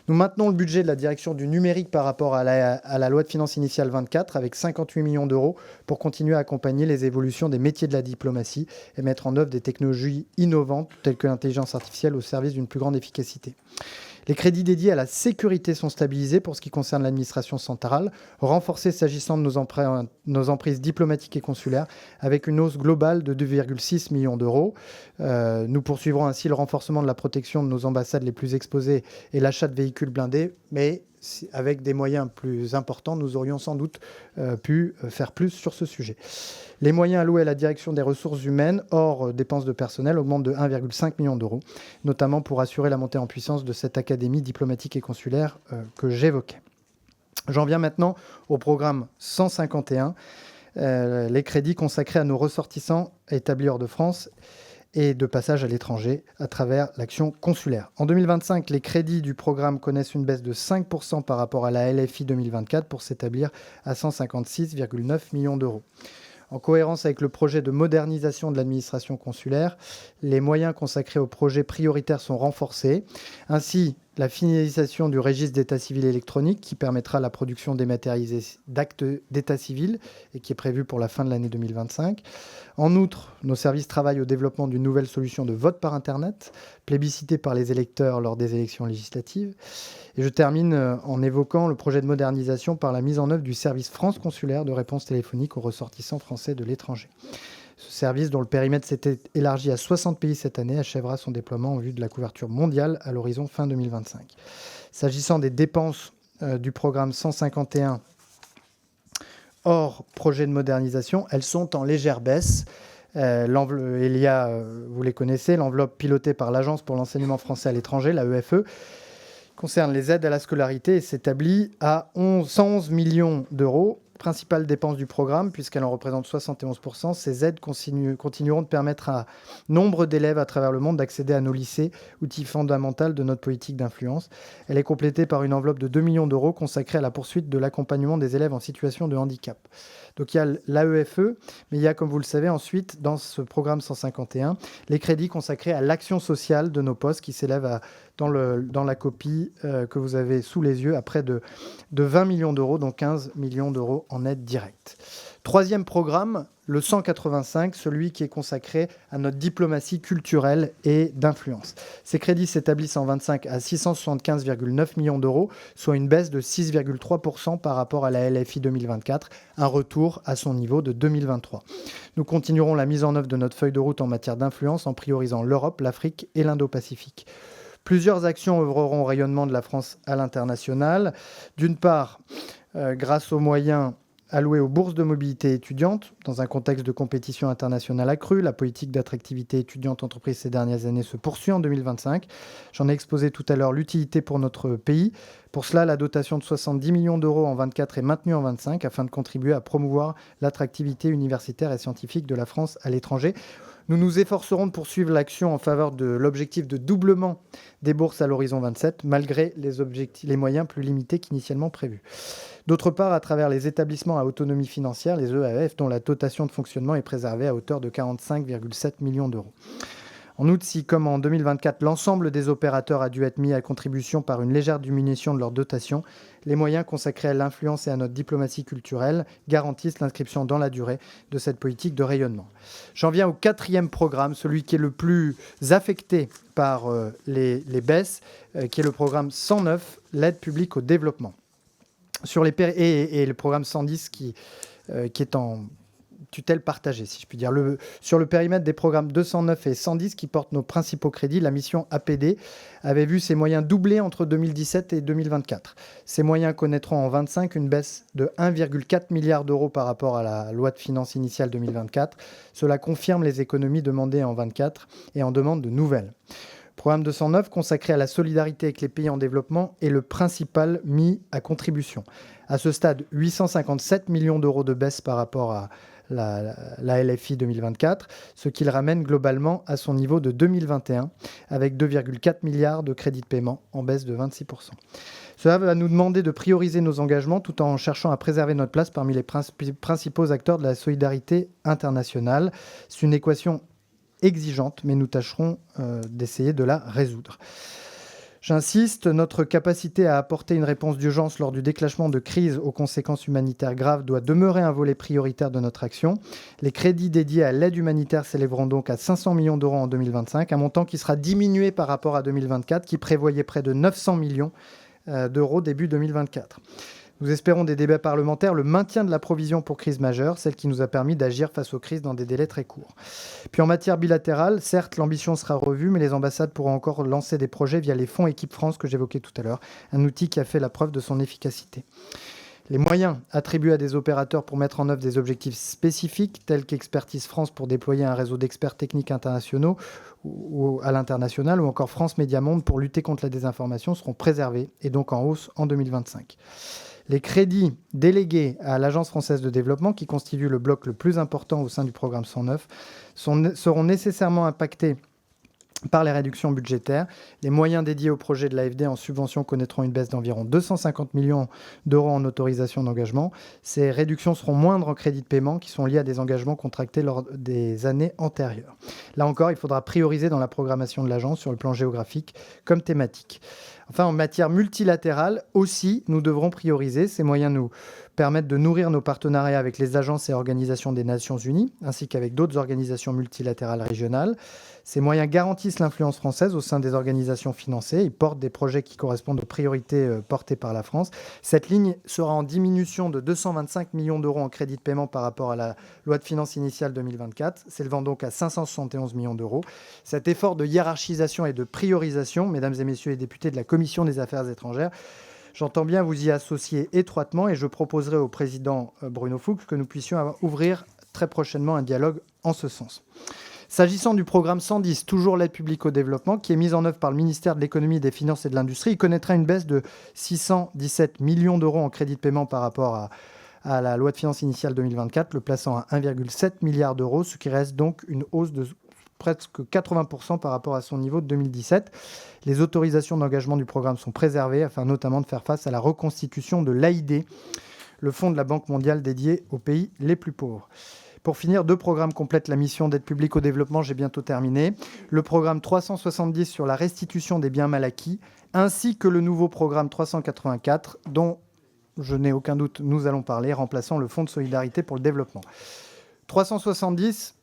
Nous maintenons le budget de la direction du numérique par rapport à la loi de finances initiale 24 avec 58 millions d'euros pour continuer à accompagner les évolutions des métiers de la diplomatie et mettre en œuvre des technologies innovantes telles que l'intelligence artificielle au service d'une plus grande efficacité. Les crédits dédiés à la sécurité sont stabilisés pour ce qui concerne l'administration centrale, renforcés s'agissant de nos emprises diplomatiques et consulaires, avec une hausse globale de 2,6 millions d'euros. Nous poursuivrons ainsi le renforcement de la protection de nos ambassades les plus exposées et l'achat de véhicules blindés, mais avec des moyens plus importants, nous aurions sans doute pu faire plus sur ce sujet. Les moyens alloués à la direction des ressources humaines, hors dépenses de personnel, augmentent de 1,5 million d'euros, notamment pour assurer la montée en puissance de cette académie diplomatique et consulaire que j'évoquais. J'en viens maintenant au programme 151, les crédits consacrés à nos ressortissants établis hors de France et de passage à l'étranger à travers l'action consulaire. En 2025, les crédits du programme connaissent une baisse de 5% par rapport à la LFI 2024 pour s'établir à 156,9 millions d'euros. En cohérence avec le projet de modernisation de l'administration consulaire, les moyens consacrés aux projets prioritaires sont renforcés. Ainsi, la finalisation du registre d'état civil électronique qui permettra la production dématérialisée d'actes d'état civil et qui est prévue pour la fin de l'année 2025. En outre, nos services travaillent au développement d'une nouvelle solution de vote par Internet, plébiscitée par les électeurs lors des élections législatives. Et je termine en évoquant le projet de modernisation par la mise en œuvre du service France consulaire de réponse téléphonique aux ressortissants français de l'étranger. Ce service, dont le périmètre s'était élargi à 60 pays cette année, achèvera son déploiement en vue de la couverture mondiale à l'horizon fin 2025. S'agissant des dépenses du programme 151 hors projet de modernisation, elles sont en légère baisse. Il y a, vous les connaissez, l'enveloppe pilotée par l'Agence pour l'enseignement français à l'étranger, la EFE, concerne les aides à la scolarité et s'établit à 111 millions d'euros. Principale dépense du programme, puisqu'elle en représente 71%, ces aides continueront de permettre à nombre d'élèves à travers le monde d'accéder à nos lycées, outil fondamental de notre politique d'influence. Elle est complétée par une enveloppe de 2 millions d'euros consacrée à la poursuite de l'accompagnement des élèves en situation de handicap. Donc il y a l'AEFE, mais il y a, comme vous le savez, ensuite, dans ce programme 151, les crédits consacrés à l'action sociale de nos postes qui s'élèvent dans la copie que vous avez sous les yeux à près de 20 millions d'euros, dont 15 millions d'euros en aide directe. Troisième programme, le 185, celui qui est consacré à notre diplomatie culturelle et d'influence. Ces crédits s'établissent en 25 à 675,9 millions d'euros, soit une baisse de 6,3% par rapport à la LFI 2024, un retour à son niveau de 2023. Nous continuerons la mise en œuvre de notre feuille de route en matière d'influence en priorisant l'Europe, l'Afrique et l'Indo-Pacifique. Plusieurs actions œuvreront au rayonnement de la France à l'international. D'une part, grâce aux moyens alloués aux bourses de mobilité étudiante. Dans un contexte de compétition internationale accrue, la politique d'attractivité étudiante entreprise ces dernières années se poursuit en 2025. J'en ai exposé tout à l'heure l'utilité pour notre pays. Pour cela, la dotation de 70 millions d'euros en 2024 est maintenue en 2025 afin de contribuer à promouvoir l'attractivité universitaire et scientifique de la France à l'étranger. Nous nous efforcerons de poursuivre l'action en faveur de l'objectif de doublement des bourses à l'horizon 27, malgré les moyens plus limités qu'initialement prévus. D'autre part, à travers les établissements à autonomie financière, les EAF, dont la dotation de fonctionnement est préservée à hauteur de 45,7 millions d'euros. En outre, si, comme en 2024, l'ensemble des opérateurs a dû être mis à contribution par une légère diminution de leur dotation, les moyens consacrés à l'influence et à notre diplomatie culturelle garantissent l'inscription dans la durée de cette politique de rayonnement. J'en viens au 4e programme, celui qui est le plus affecté par les baisses, qui est le programme 109, l'aide publique au développement. Et le programme 110 qui est en tutelle partagée, si je puis dire. Sur le périmètre des programmes 209 et 110 qui portent nos principaux crédits, la mission APD avait vu ses moyens doubler entre 2017 et 2024. Ces moyens connaîtront en 2025 une baisse de 1,4 milliard d'euros par rapport à la loi de finances initiale 2024. Cela confirme les économies demandées en 2024 et en demande de nouvelles. Programme 209, consacré à la solidarité avec les pays en développement, est le principal mis à contribution. À ce stade, 857 millions d'euros de baisse par rapport à la LFI 2024, ce qui le ramène globalement à son niveau de 2021, avec 2,4 milliards de crédits de paiement en baisse de 26%. Cela va nous demander de prioriser nos engagements tout en cherchant à préserver notre place parmi les principaux acteurs de la solidarité internationale. C'est une équation exigeante, mais nous tâcherons d'essayer de la résoudre. J'insiste, notre capacité à apporter une réponse d'urgence lors du déclenchement de crises aux conséquences humanitaires graves doit demeurer un volet prioritaire de notre action. Les crédits dédiés à l'aide humanitaire s'élèveront donc à 500 millions d'euros en 2025, un montant qui sera diminué par rapport à 2024, qui prévoyait près de 900 millions d'euros début 2024. Nous espérons des débats parlementaires le maintien de la provision pour crise majeure, celle qui nous a permis d'agir face aux crises dans des délais très courts. Puis en matière bilatérale, certes, l'ambition sera revue, mais les ambassades pourront encore lancer des projets via les fonds Équipe France que j'évoquais tout à l'heure, un outil qui a fait la preuve de son efficacité. Les moyens attribués à des opérateurs pour mettre en œuvre des objectifs spécifiques, tels qu'Expertise France pour déployer un réseau d'experts techniques internationaux ou à l'international, ou encore France Média Monde pour lutter contre la désinformation, seront préservés et donc en hausse en 2025. Les crédits délégués à l'Agence française de développement, qui constitue le bloc le plus important au sein du programme 109, seront nécessairement impactés par les réductions budgétaires. Les moyens dédiés au projet de l'AFD en subvention connaîtront une baisse d'environ 250 millions d'euros en autorisation d'engagement. Ces réductions seront moindres en crédits de paiement qui sont liés à des engagements contractés lors des années antérieures. Là encore, il faudra prioriser dans la programmation de l'agence sur le plan géographique comme thématique. Enfin, en matière multilatérale aussi, nous devrons prioriser. Ces moyens nous permettent de nourrir nos partenariats avec les agences et organisations des Nations Unies, ainsi qu'avec d'autres organisations multilatérales régionales. Ces moyens garantissent l'influence française au sein des organisations financées. Ils portent des projets qui correspondent aux priorités portées par la France. Cette ligne sera en diminution de 225 millions d'euros en crédit de paiement par rapport à la loi de finances initiale 2024, s'élevant donc à 571 millions d'euros. Cet effort de hiérarchisation et de priorisation, mesdames et messieurs les députés de la Commission des Affaires étrangères, j'entends bien vous y associer étroitement et je proposerai au président Bruno Fuchs que nous puissions ouvrir très prochainement un dialogue en ce sens. S'agissant du programme 110, toujours l'aide publique au développement, qui est mise en œuvre par le ministère de l'économie, des finances et de l'industrie, il connaîtra une baisse de 617 millions d'euros en crédit de paiement par rapport à la loi de finances initiale 2024, le plaçant à 1,7 milliard d'euros, ce qui reste donc une hausse de presque 80% par rapport à son niveau de 2017. Les autorisations d'engagement du programme sont préservées afin notamment de faire face à la reconstitution de l'AID, le fonds de la Banque mondiale dédié aux pays les plus pauvres. Pour finir, 2 programmes complètent la mission d'aide publique au développement, j'ai bientôt terminé. Le programme 370 sur la restitution des biens mal acquis, ainsi que le nouveau programme 384, dont je n'ai aucun doute nous allons parler, remplaçant le Fonds de solidarité pour le développement. 370,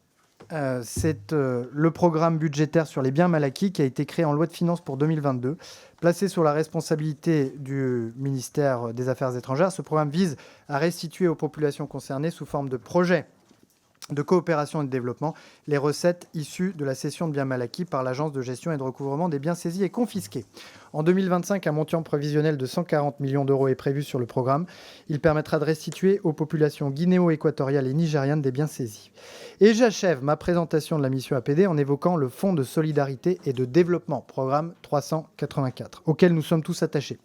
c'est le programme budgétaire sur les biens mal acquis qui a été créé en loi de finances pour 2022. Placé sous la responsabilité du ministère des Affaires étrangères, ce programme vise à restituer aux populations concernées sous forme de projets de coopération et de développement les recettes issues de la cession de biens mal acquis par l'Agence de gestion et de recouvrement des biens saisis et confisqués. En 2025, un montant prévisionnel de 140 millions d'euros est prévu sur le programme. Il permettra de restituer aux populations guinéo-équatoriales et nigérianes des biens saisis. Et j'achève ma présentation de la mission APD en évoquant le Fonds de solidarité et de développement, programme 384, auquel nous sommes tous attachés.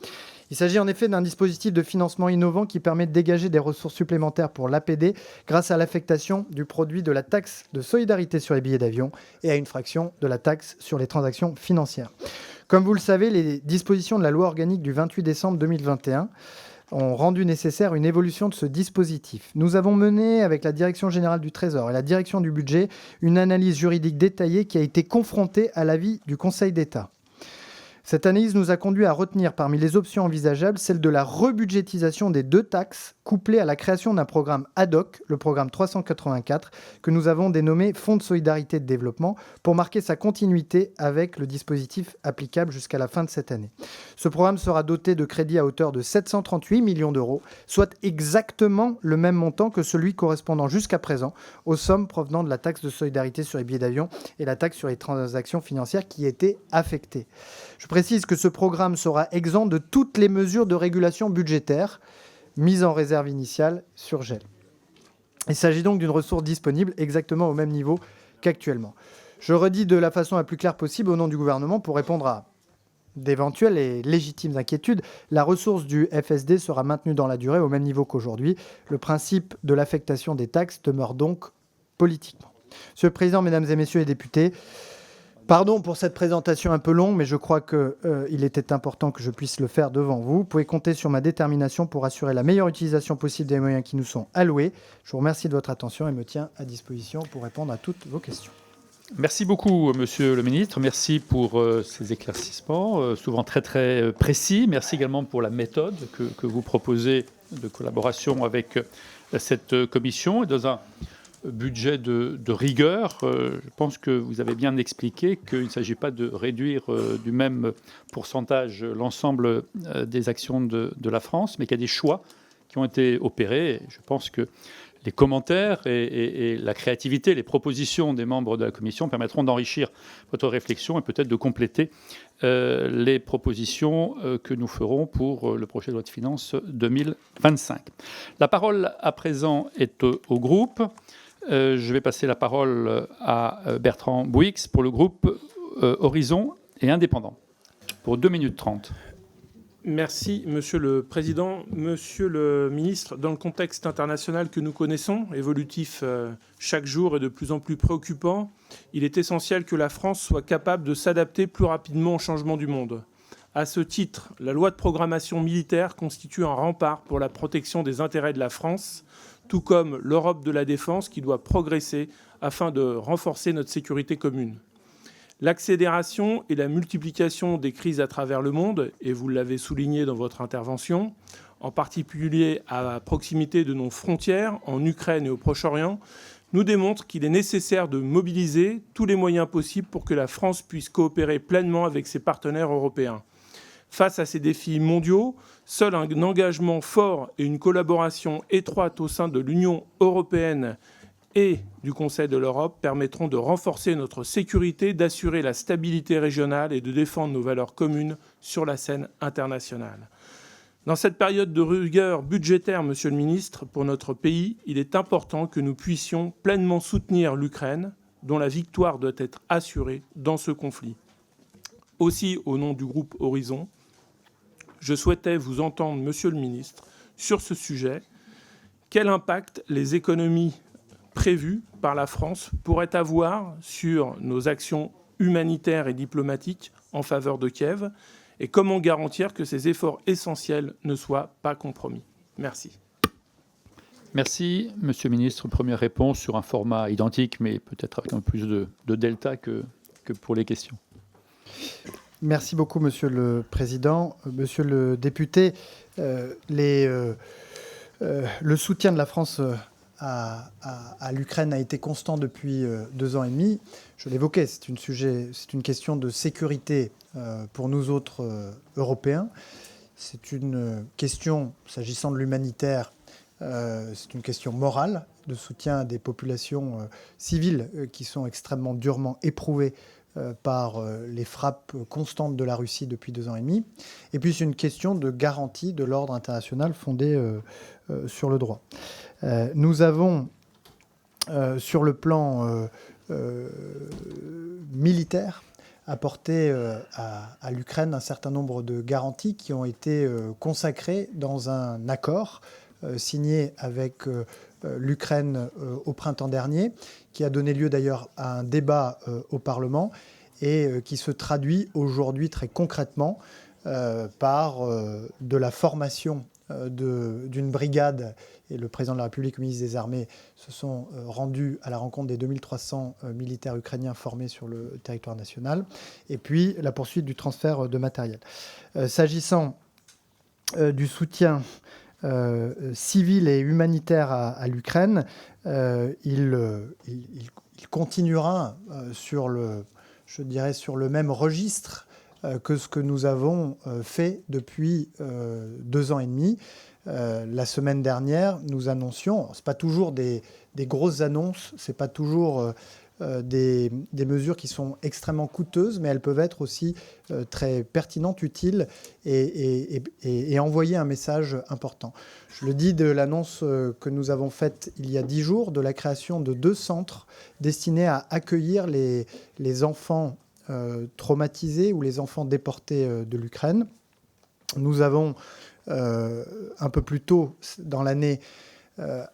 Il s'agit en effet d'un dispositif de financement innovant qui permet de dégager des ressources supplémentaires pour l'APD grâce à l'affectation du produit de la taxe de solidarité sur les billets d'avion et à une fraction de la taxe sur les transactions financières. Comme vous le savez, les dispositions de la loi organique du 28 décembre 2021 ont rendu nécessaire une évolution de ce dispositif. Nous avons mené, avec la Direction générale du Trésor et la Direction du budget, une analyse juridique détaillée qui a été confrontée à l'avis du Conseil d'État. Cette analyse nous a conduit à retenir parmi les options envisageables celle de la rebudgétisation des deux taxes, couplée à la création d'un programme ad hoc, le programme 384, que nous avons dénommé Fonds de solidarité et de développement, pour marquer sa continuité avec le dispositif applicable jusqu'à la fin de cette année. Ce programme sera doté de crédits à hauteur de 738 millions d'euros, soit exactement le même montant que celui correspondant jusqu'à présent aux sommes provenant de la taxe de solidarité sur les billets d'avion et la taxe sur les transactions financières qui étaient affectées. Je précise que ce programme sera exempt de toutes les mesures de régulation budgétaire mises en réserve initiale sur gel. Il s'agit donc d'une ressource disponible exactement au même niveau qu'actuellement. Je redis de la façon la plus claire possible au nom du gouvernement pour répondre à d'éventuelles et légitimes inquiétudes. La ressource du FSD sera maintenue dans la durée au même niveau qu'aujourd'hui. Le principe de l'affectation des taxes demeure donc politiquement. Monsieur le Président, Mesdames et Messieurs les députés, pardon pour cette présentation un peu longue, mais je crois qu'il était important que je puisse le faire devant vous. Vous pouvez compter sur ma détermination pour assurer la meilleure utilisation possible des moyens qui nous sont alloués. Je vous remercie de votre attention et me tiens à disposition pour répondre à toutes vos questions. Merci beaucoup, Monsieur le Ministre. Merci pour ces éclaircissements, souvent très très précis. Merci également pour la méthode que vous proposez de collaboration avec cette commission. Et dans un budget de rigueur, je pense que vous avez bien expliqué qu'il ne s'agit pas de réduire du même pourcentage l'ensemble des actions de la France, mais qu'il y a des choix qui ont été opérés. Et je pense que les commentaires et la créativité, les propositions des membres de la commission permettront d'enrichir votre réflexion et peut-être de compléter les propositions que nous ferons pour le projet de loi de finances 2025. La parole à présent est au groupe. Je vais passer la parole à Bertrand Bouix pour le groupe Horizon et Indépendants pour 2 minutes 30. Merci, Monsieur le Président. Monsieur le Ministre, dans le contexte international que nous connaissons, évolutif chaque jour et de plus en plus préoccupant, il est essentiel que la France soit capable de s'adapter plus rapidement au changement du monde. À ce titre, la loi de programmation militaire constitue un rempart pour la protection des intérêts de la France, tout comme l'Europe de la défense qui doit progresser afin de renforcer notre sécurité commune. L'accélération et la multiplication des crises à travers le monde, et vous l'avez souligné dans votre intervention, en particulier à proximité de nos frontières, en Ukraine et au Proche-Orient, nous démontrent qu'il est nécessaire de mobiliser tous les moyens possibles pour que la France puisse coopérer pleinement avec ses partenaires européens. Face à ces défis mondiaux, seul un engagement fort et une collaboration étroite au sein de l'Union européenne et du Conseil de l'Europe permettront de renforcer notre sécurité, d'assurer la stabilité régionale et de défendre nos valeurs communes sur la scène internationale. Dans cette période de rigueur budgétaire, Monsieur le Ministre, pour notre pays, il est important que nous puissions pleinement soutenir l'Ukraine, dont la victoire doit être assurée dans ce conflit. Aussi, au nom du groupe Horizon, je souhaitais vous entendre, Monsieur le Ministre, sur ce sujet. Quel impact les économies prévues par la France pourraient avoir sur nos actions humanitaires et diplomatiques en faveur de Kiev et comment garantir que ces efforts essentiels ne soient pas compromis. Merci. Merci, Monsieur le Ministre. Première réponse sur un format identique, mais peut-être avec un peu plus de delta que pour les questions. Merci beaucoup, Monsieur le Président. Monsieur le député, le soutien de la France à l'Ukraine a été constant depuis 2 ans et demi. Je l'évoquais, c'est une question de sécurité pour nous autres Européens. C'est une question, s'agissant de l'humanitaire, c'est une question morale de soutien à des populations civiles qui sont extrêmement durement éprouvées par les frappes constantes de la Russie depuis 2 ans et demi. Et puis c'est une question de garantie de l'ordre international fondé sur le droit. Nous avons, sur le plan militaire, apporté à l'Ukraine un certain nombre de garanties qui ont été consacrées dans un accord signé avec l'Ukraine au printemps dernier, qui a donné lieu d'ailleurs à un débat au Parlement et qui se traduit aujourd'hui très concrètement par de la formation d'une brigade. Et le président de la République, le ministre des Armées, se sont rendus à la rencontre des 2300 militaires ukrainiens formés sur le territoire national. Et puis la poursuite du transfert de matériel. S'agissant du soutien civil et humanitaire à l'Ukraine, il continuera sur le même registre que ce que nous avons fait depuis 2 ans et demi. La semaine dernière, nous annoncions, ce n'est pas toujours des grosses annonces, ce n'est pas toujours des mesures qui sont extrêmement coûteuses, mais elles peuvent être aussi très pertinentes, utiles et envoyer un message important. Je le dis de l'annonce que nous avons faite il y a 10 jours de la création de 2 centres destinés à accueillir les enfants traumatisés ou les enfants déportés de l'Ukraine. Nous avons un peu plus tôt dans l'année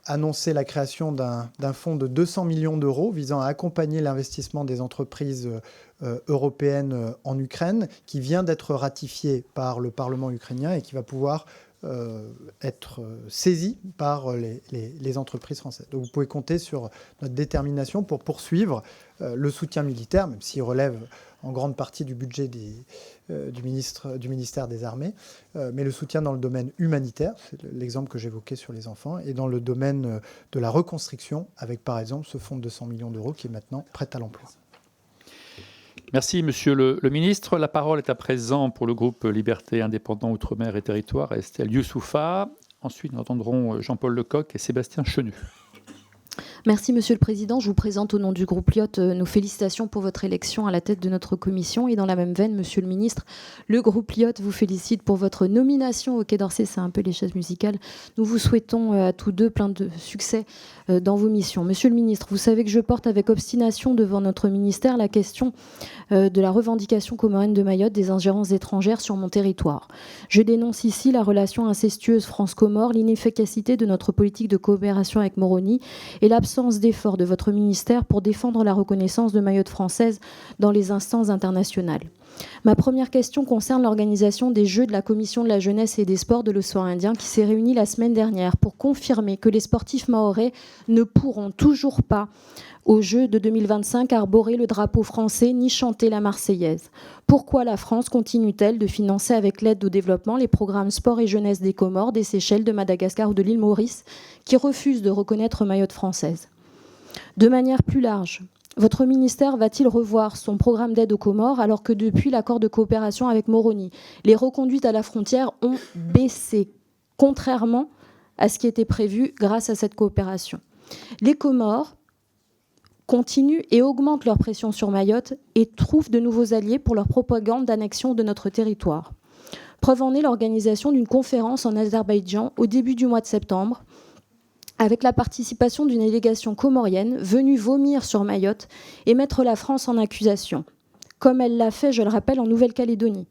annoncé la création d'un fonds de 200 millions d'euros visant à accompagner l'investissement des entreprises européennes en Ukraine, qui vient d'être ratifié par le Parlement ukrainien et qui va pouvoir être saisi par les entreprises françaises. Donc vous pouvez compter sur notre détermination pour poursuivre le soutien militaire, même s'il relève en grande partie du budget du ministère des Armées, mais le soutien dans le domaine humanitaire, c'est l'exemple que j'évoquais sur les enfants, et dans le domaine de la reconstruction, avec par exemple ce fonds de 200 millions d'euros qui est maintenant prêt à l'emploi. Merci, Monsieur le ministre. La parole est à présent pour le groupe Liberté, Indépendants, Outre-mer et Territoires, Estelle Youssouffa. Ensuite, nous entendrons Jean-Paul Lecoq et Sébastien Chenu. Merci, Monsieur le Président. Je vous présente au nom du groupe LIOT nos félicitations pour votre élection à la tête de notre commission. Et dans la même veine, Monsieur le Ministre, le groupe LIOT vous félicite pour votre nomination au Quai d'Orsay. C'est un peu les chaises musicales. Nous vous souhaitons à tous deux plein de succès dans vos missions. Monsieur le Ministre, vous savez que je porte avec obstination devant notre ministère la question de la revendication comorienne de Mayotte des ingérences étrangères sur mon territoire. Je dénonce ici la relation incestueuse France-Comore, l'inefficacité de notre politique de coopération avec Moroni et l'absence d'efforts de votre ministère pour défendre la reconnaissance de Mayotte française dans les instances internationales. Ma première question concerne l'organisation des Jeux de la Commission de la Jeunesse et des Sports de l'Océan Indien qui s'est réunie la semaine dernière pour confirmer que les sportifs mahorais ne pourront toujours pas, aux Jeux de 2025, arborer le drapeau français ni chanter la Marseillaise. Pourquoi la France continue-t-elle de financer avec l'aide au développement les programmes sport et jeunesse des Comores, des Seychelles, de Madagascar ou de l'île Maurice qui refusent de reconnaître Mayotte française ? De manière plus large, votre ministère va-t-il revoir son programme d'aide aux Comores alors que depuis l'accord de coopération avec Moroni, les reconduites à la frontière ont baissé, contrairement à ce qui était prévu grâce à cette coopération ? Les Comores continuent et augmentent leur pression sur Mayotte et trouvent de nouveaux alliés pour leur propagande d'annexion de notre territoire. Preuve en est l'organisation d'une conférence en Azerbaïdjan au début du mois de septembre, avec la participation d'une délégation comorienne venue vomir sur Mayotte et mettre la France en accusation, comme elle l'a fait, je le rappelle, en Nouvelle-Calédonie.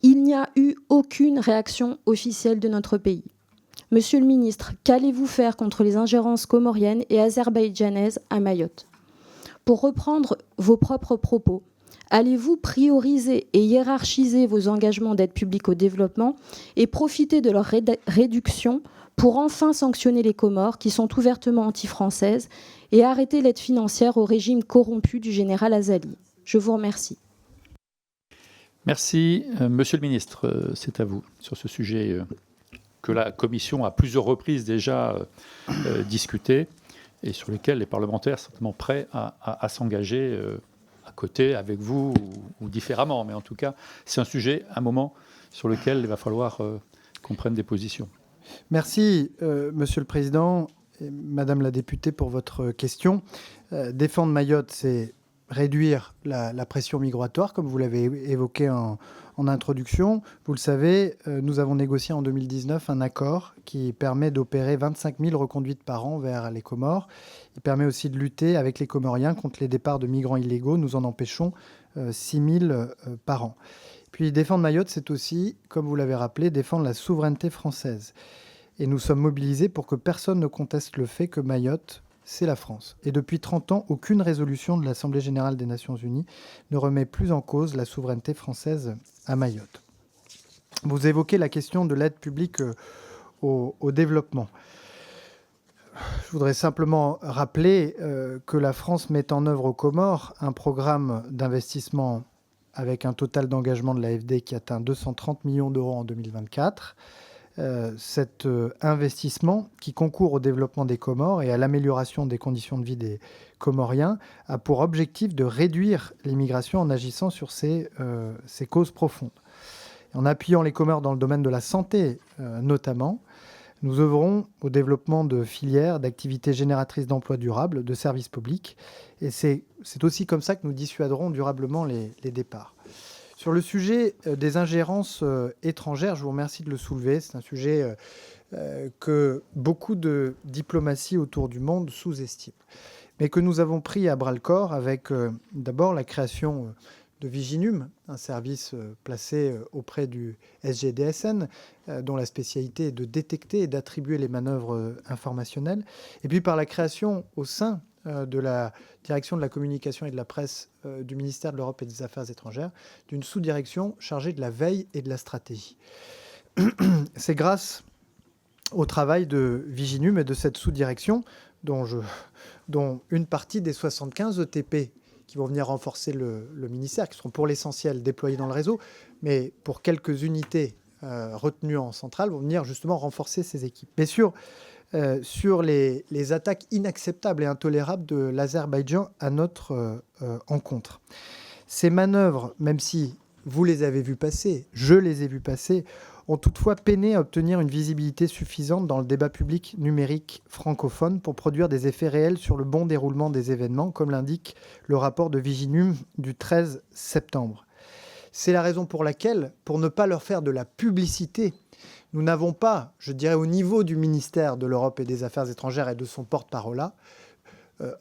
Il n'y a eu aucune réaction officielle de notre pays. Monsieur le ministre, qu'allez-vous faire contre les ingérences comoriennes et azerbaïdjanaises à Mayotte ? Pour reprendre vos propres propos, allez-vous prioriser et hiérarchiser vos engagements d'aide publique au développement et profiter de leur réduction pour enfin sanctionner les Comores qui sont ouvertement anti-françaises et arrêter l'aide financière au régime corrompu du général Azali ? Je vous remercie. Merci. Monsieur le ministre, c'est à vous sur ce sujet que la Commission a à plusieurs reprises déjà discuté et sur lequel les parlementaires sont certainement prêts à s'engager à côté, avec vous ou différemment. Mais en tout cas, c'est un sujet, un moment sur lequel il va falloir qu'on prenne des positions. Merci, Monsieur le Président. Madame la députée, pour votre question. Défendre Mayotte, c'est réduire la pression migratoire, comme vous l'avez évoqué en introduction. Vous le savez, nous avons négocié en 2019 un accord qui permet d'opérer 25 000 reconduites par an vers les Comores. Il permet aussi de lutter avec les Comoriens contre les départs de migrants illégaux. Nous en empêchons 6 000 par an. Puis défendre Mayotte, c'est aussi, comme vous l'avez rappelé, défendre la souveraineté française. Et nous sommes mobilisés pour que personne ne conteste le fait que Mayotte, c'est la France. Et depuis 30 ans, aucune résolution de l'Assemblée générale des Nations unies ne remet plus en cause la souveraineté française à Mayotte. Vous évoquez la question de l'aide publique au développement. Je voudrais simplement rappeler que la France met en œuvre aux Comores un programme d'investissement avec un total d'engagement de l'AFD qui atteint 230 millions d'euros en 2024. Cet investissement qui concourt au développement des Comores et à l'amélioration des conditions de vie des Comoriens a pour objectif de réduire l'immigration en agissant sur ces causes profondes. En appuyant les Comores dans le domaine de la santé notamment, nous œuvrons au développement de filières, d'activités génératrices d'emplois durables, de services publics. Et c'est aussi comme ça que nous dissuaderons durablement les départs. Sur le sujet des ingérences étrangères, je vous remercie de le soulever. C'est un sujet que beaucoup de diplomaties autour du monde sous-estiment, mais que nous avons pris à bras-le-corps avec d'abord la création de Viginum, un service placé auprès du SGDSN, dont la spécialité est de détecter et d'attribuer les manœuvres informationnelles, et puis par la création au sein de la direction de la communication et de la presse du ministère de l'Europe et des Affaires étrangères, d'une sous-direction chargée de la veille et de la stratégie. C'est grâce au travail de Viginum et de cette sous-direction, dont une partie des 75 ETP qui vont venir renforcer le ministère, qui seront pour l'essentiel déployés dans le réseau, mais pour quelques unités retenues en centrale, vont venir justement renforcer ces équipes. Mais sur les attaques inacceptables et intolérables de l'Azerbaïdjan à notre encontre. Ces manœuvres, même si vous les avez vues passer, je les ai vues passer, ont toutefois peiné à obtenir une visibilité suffisante dans le débat public numérique francophone pour produire des effets réels sur le bon déroulement des événements, comme l'indique le rapport de Viginum du 13 septembre. C'est la raison pour laquelle, pour ne pas leur faire de la publicité, nous n'avons pas, je dirais au niveau du ministère de l'Europe et des Affaires étrangères et de son porte-parole,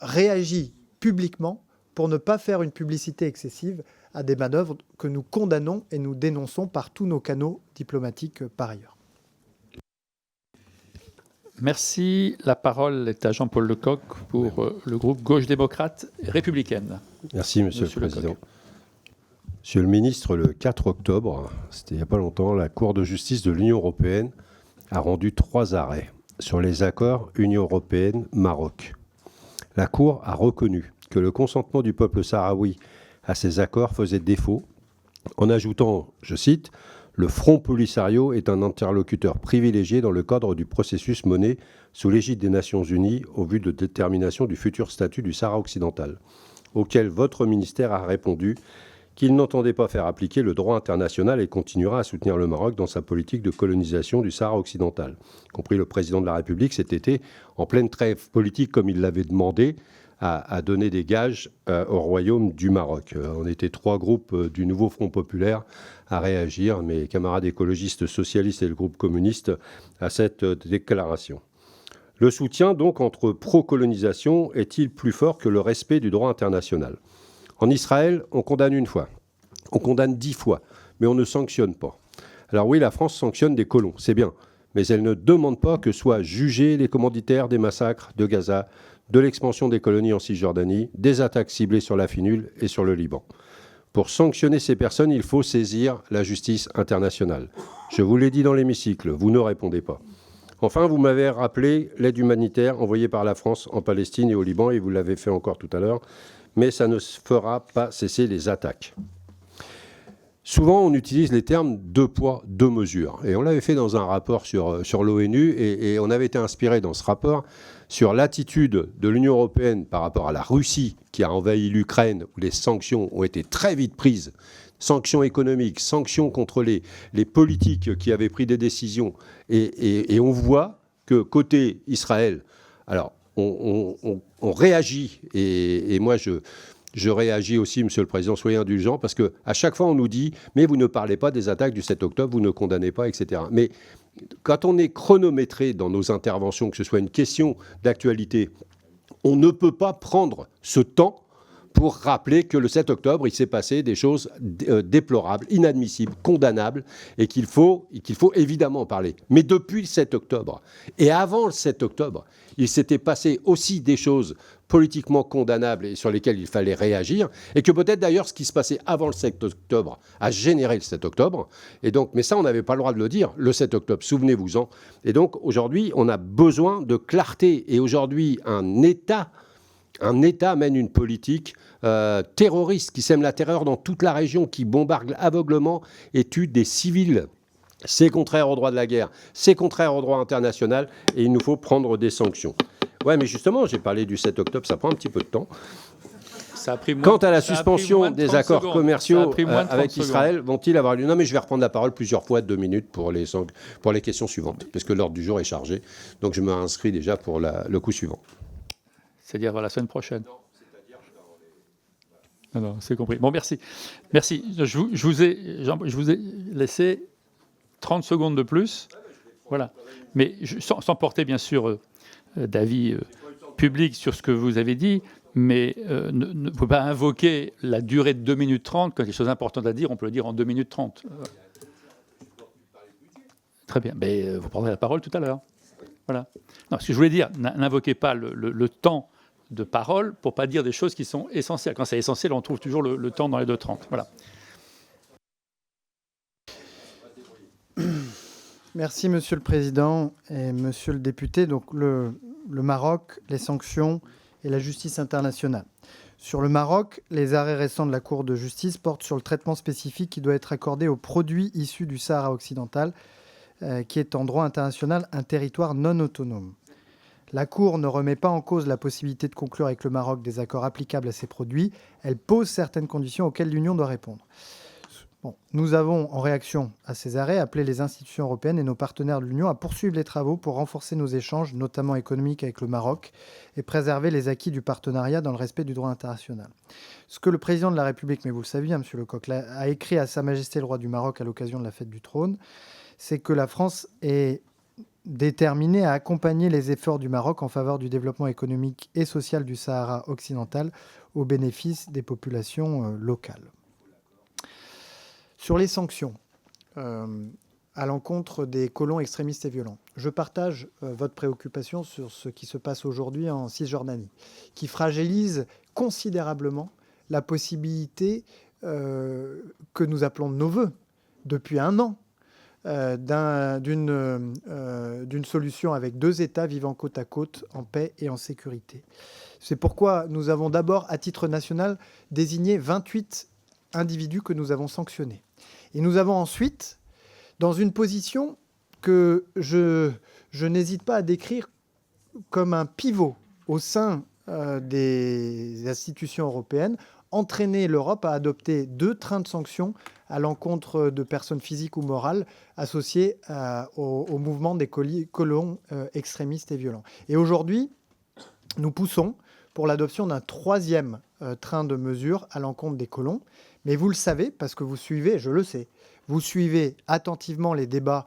réagi publiquement pour ne pas faire une publicité excessive à des manœuvres que nous condamnons et nous dénonçons par tous nos canaux diplomatiques par ailleurs. Merci. La parole est à Jean-Paul Lecoq pour le groupe Gauche démocrate républicaine. Merci, Monsieur le Président. Monsieur le ministre, le 4 octobre, c'était il n'y a pas longtemps, la Cour de justice de l'Union européenne a rendu 3 arrêts sur les accords Union européenne-Maroc. La Cour a reconnu que le consentement du peuple sahraoui à ces accords faisait défaut, en ajoutant, je cite, « Le Front Polisario est un interlocuteur privilégié dans le cadre du processus mené sous l'égide des Nations Unies au but de détermination du futur statut du Sahara occidental, auquel votre ministère a répondu qu'il n'entendait pas faire appliquer le droit international et continuera à soutenir le Maroc dans sa politique de colonisation du Sahara occidental. » Y compris le président de la République cet été, en pleine trêve politique comme il l'avait demandé, à donner des gages au Royaume du Maroc. On était 3 groupes du nouveau Front populaire à réagir, mes camarades écologistes socialistes et le groupe communiste, à cette déclaration. Le soutien, donc, entre pro-colonisation est-il plus fort que le respect du droit international ? En Israël, on condamne 1 fois, on condamne 10 fois, mais on ne sanctionne pas. Alors oui, la France sanctionne des colons, c'est bien, mais elle ne demande pas que soient jugés les commanditaires des massacres de Gaza, de l'expansion des colonies en Cisjordanie, des attaques ciblées sur la Finule et sur le Liban. Pour sanctionner ces personnes, il faut saisir la justice internationale. Je vous l'ai dit dans l'hémicycle, vous ne répondez pas. Enfin, vous m'avez rappelé l'aide humanitaire envoyée par la France en Palestine et au Liban, et vous l'avez fait encore tout à l'heure, mais ça ne fera pas cesser les attaques. Souvent, on utilise les termes 2 poids, 2 mesures. Et on l'avait fait dans un rapport sur l'ONU, et on avait été inspiré dans ce rapport sur l'attitude de l'Union européenne par rapport à la Russie qui a envahi l'Ukraine, où les sanctions ont été très vite prises, sanctions économiques, sanctions contre les politiques qui avaient pris des décisions. Et on voit que côté Israël, Alors, on réagit, et moi, je réagis aussi, Monsieur le Président, soyez indulgent, parce qu'à chaque fois, on nous dit « mais vous ne parlez pas des attaques du 7 octobre, vous ne condamnez pas, etc. » Mais quand on est chronométré dans nos interventions, que ce soit une question d'actualité, on ne peut pas prendre ce temps pour rappeler que le 7 octobre, il s'est passé des choses déplorables, inadmissibles, condamnables, et qu'il faut évidemment en parler. Mais depuis le 7 octobre, et avant le 7 octobre, il s'était passé aussi des choses politiquement condamnables et sur lesquelles il fallait réagir, et que peut-être d'ailleurs ce qui se passait avant le 7 octobre a généré le 7 octobre. Et donc, mais ça, on n'avait pas le droit de le dire, le 7 octobre, souvenez-vous-en. Et donc, aujourd'hui, on a besoin de clarté. Et aujourd'hui, un État mène une politique terroriste qui sème la terreur dans toute la région, qui bombarde aveuglement et tue des civils. C'est contraire au droit de la guerre, c'est contraire au droit international et il nous faut prendre des sanctions. Ouais, mais justement, j'ai parlé du 7 octobre, ça prend un petit peu de temps. Quant à la suspension des accords commerciaux avec Israël, vont-ils avoir lieu? Non, mais je vais reprendre la parole plusieurs fois, 2 minutes, pour les questions suivantes, parce que l'ordre du jour est chargé. Donc je me inscris déjà pour le coup suivant. C'est-à-dire la semaine prochaine. Non, c'est compris. Bon, merci. Merci. Je vous ai laissé 30 secondes de plus. Voilà. Mais sans porter, bien sûr, d'avis public sur ce que vous avez dit, mais ne pouvez pas invoquer la durée de 2 minutes 30. Quand il y a des choses importantes à dire, on peut le dire en 2 minutes 30. Très bien. Mais vous prendrez la parole tout à l'heure. Voilà. Non, ce que je voulais dire, n'invoquez pas le temps de parole pour ne pas dire des choses qui sont essentielles. Quand c'est essentiel, on trouve toujours le temps dans les 2:30. Voilà. Merci, Monsieur le Président et Monsieur le député. Donc, le Maroc, les sanctions et la justice internationale. Sur le Maroc, les arrêts récents de la Cour de justice portent sur le traitement spécifique qui doit être accordé aux produits issus du Sahara occidental, qui est en droit international un territoire non autonome. La Cour ne remet pas en cause la possibilité de conclure avec le Maroc des accords applicables à ces produits. Elle pose certaines conditions auxquelles l'Union doit répondre. Bon, nous avons, en réaction à ces arrêts, appelé les institutions européennes et nos partenaires de l'Union à poursuivre les travaux pour renforcer nos échanges, notamment économiques, avec le Maroc et préserver les acquis du partenariat dans le respect du droit international. Ce que le président de la République, mais vous le savez, M. Lecoq, a écrit à Sa Majesté le roi du Maroc à l'occasion de la fête du trône, c'est que la France est déterminée à accompagner les efforts du Maroc en faveur du développement économique et social du Sahara occidental au bénéfice des populations locales. Sur les sanctions à l'encontre des colons extrémistes et violents, je partage votre préoccupation sur ce qui se passe aujourd'hui en Cisjordanie, qui fragilise considérablement la possibilité que nous appelons de nos voeux depuis 1 an d'une solution avec 2 États vivant côte à côte en paix et en sécurité. C'est pourquoi nous avons d'abord, à titre national, désigné 28 individus que nous avons sanctionnés. Et nous avons ensuite, dans une position que je n'hésite pas à décrire comme un pivot au sein des institutions européennes, entraîné l'Europe à adopter 2 trains de sanctions à l'encontre de personnes physiques ou morales associées au mouvement des colons extrémistes et violents. Et aujourd'hui, nous poussons pour l'adoption d'un 3e train de mesures à l'encontre des colons. Mais vous le savez, parce que vous suivez, je le sais, vous suivez attentivement les débats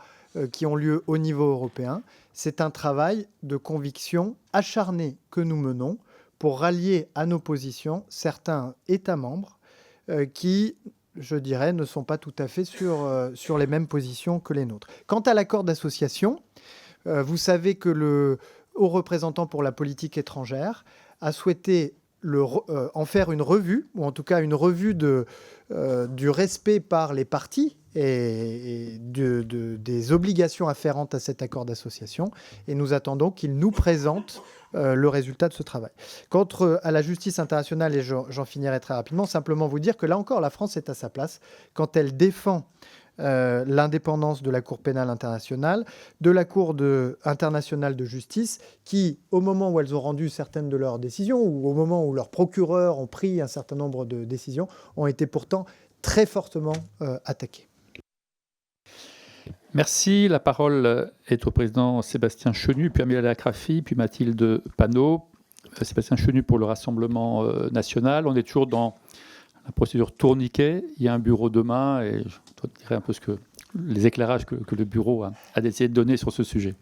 qui ont lieu au niveau européen. C'est un travail de conviction acharné que nous menons pour rallier à nos positions certains États membres qui, je dirais, ne sont pas tout à fait sur les mêmes positions que les nôtres. Quant à l'accord d'association, vous savez que le haut représentant pour la politique étrangère a souhaité en faire une revue, ou en tout cas une revue du respect par les parties et des obligations afférentes à cet accord d'association. Et nous attendons qu'il nous présente le résultat de ce travail. Quant à la justice internationale, et j'en finirai très rapidement, simplement vous dire que là encore, la France est à sa place quand elle défend l'indépendance de la Cour pénale internationale, de la Cour internationale de justice, qui, au moment où elles ont rendu certaines de leurs décisions, ou au moment où leurs procureurs ont pris un certain nombre de décisions, ont été pourtant très fortement attaquées. Merci. La parole est au président Sébastien Chenu, puis Amélie Akraffi, puis Mathilde Panot. Sébastien Chenu pour le Rassemblement national. On est toujours dans la procédure tourniquet. Il y a un bureau demain et je dirais un peu les éclairages que le bureau a décidé de donner sur ce sujet.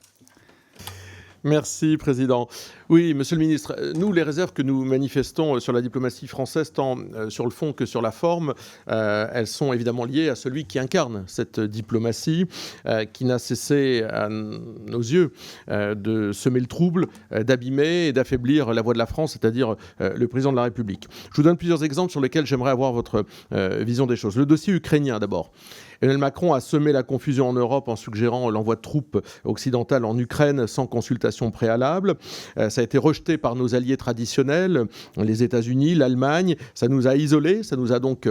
Merci, Président. Oui, Monsieur le Ministre, nous, les réserves que nous manifestons sur la diplomatie française, tant sur le fond que sur la forme, elles sont évidemment liées à celui qui incarne cette diplomatie, qui n'a cessé, à nos yeux, de semer le trouble, d'abîmer et d'affaiblir la voix de la France, c'est-à-dire le Président de la République. Je vous donne plusieurs exemples sur lesquels j'aimerais avoir votre vision des choses. Le dossier ukrainien, d'abord. Emmanuel Macron a semé la confusion en Europe en suggérant l'envoi de troupes occidentales en Ukraine sans consultation préalable. Ça a été rejeté par nos alliés traditionnels, les États-Unis, l'Allemagne. Ça nous a isolés, ça nous a donc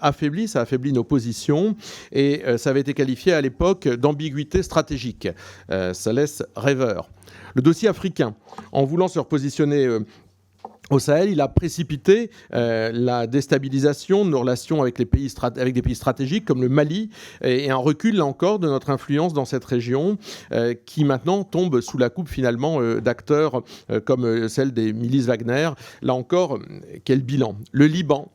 affaiblis, ça a affaibli nos positions. Et ça avait été qualifié à l'époque d'ambiguïté stratégique. Ça laisse rêveur. Le dossier africain, en voulant se repositionner au Sahel, il a précipité la déstabilisation de nos relations avec des pays stratégiques comme le Mali et un recul, là encore, de notre influence dans cette région qui maintenant tombe sous la coupe finalement d'acteurs comme celle des milices Wagner. Là encore, quel bilan? Le Liban.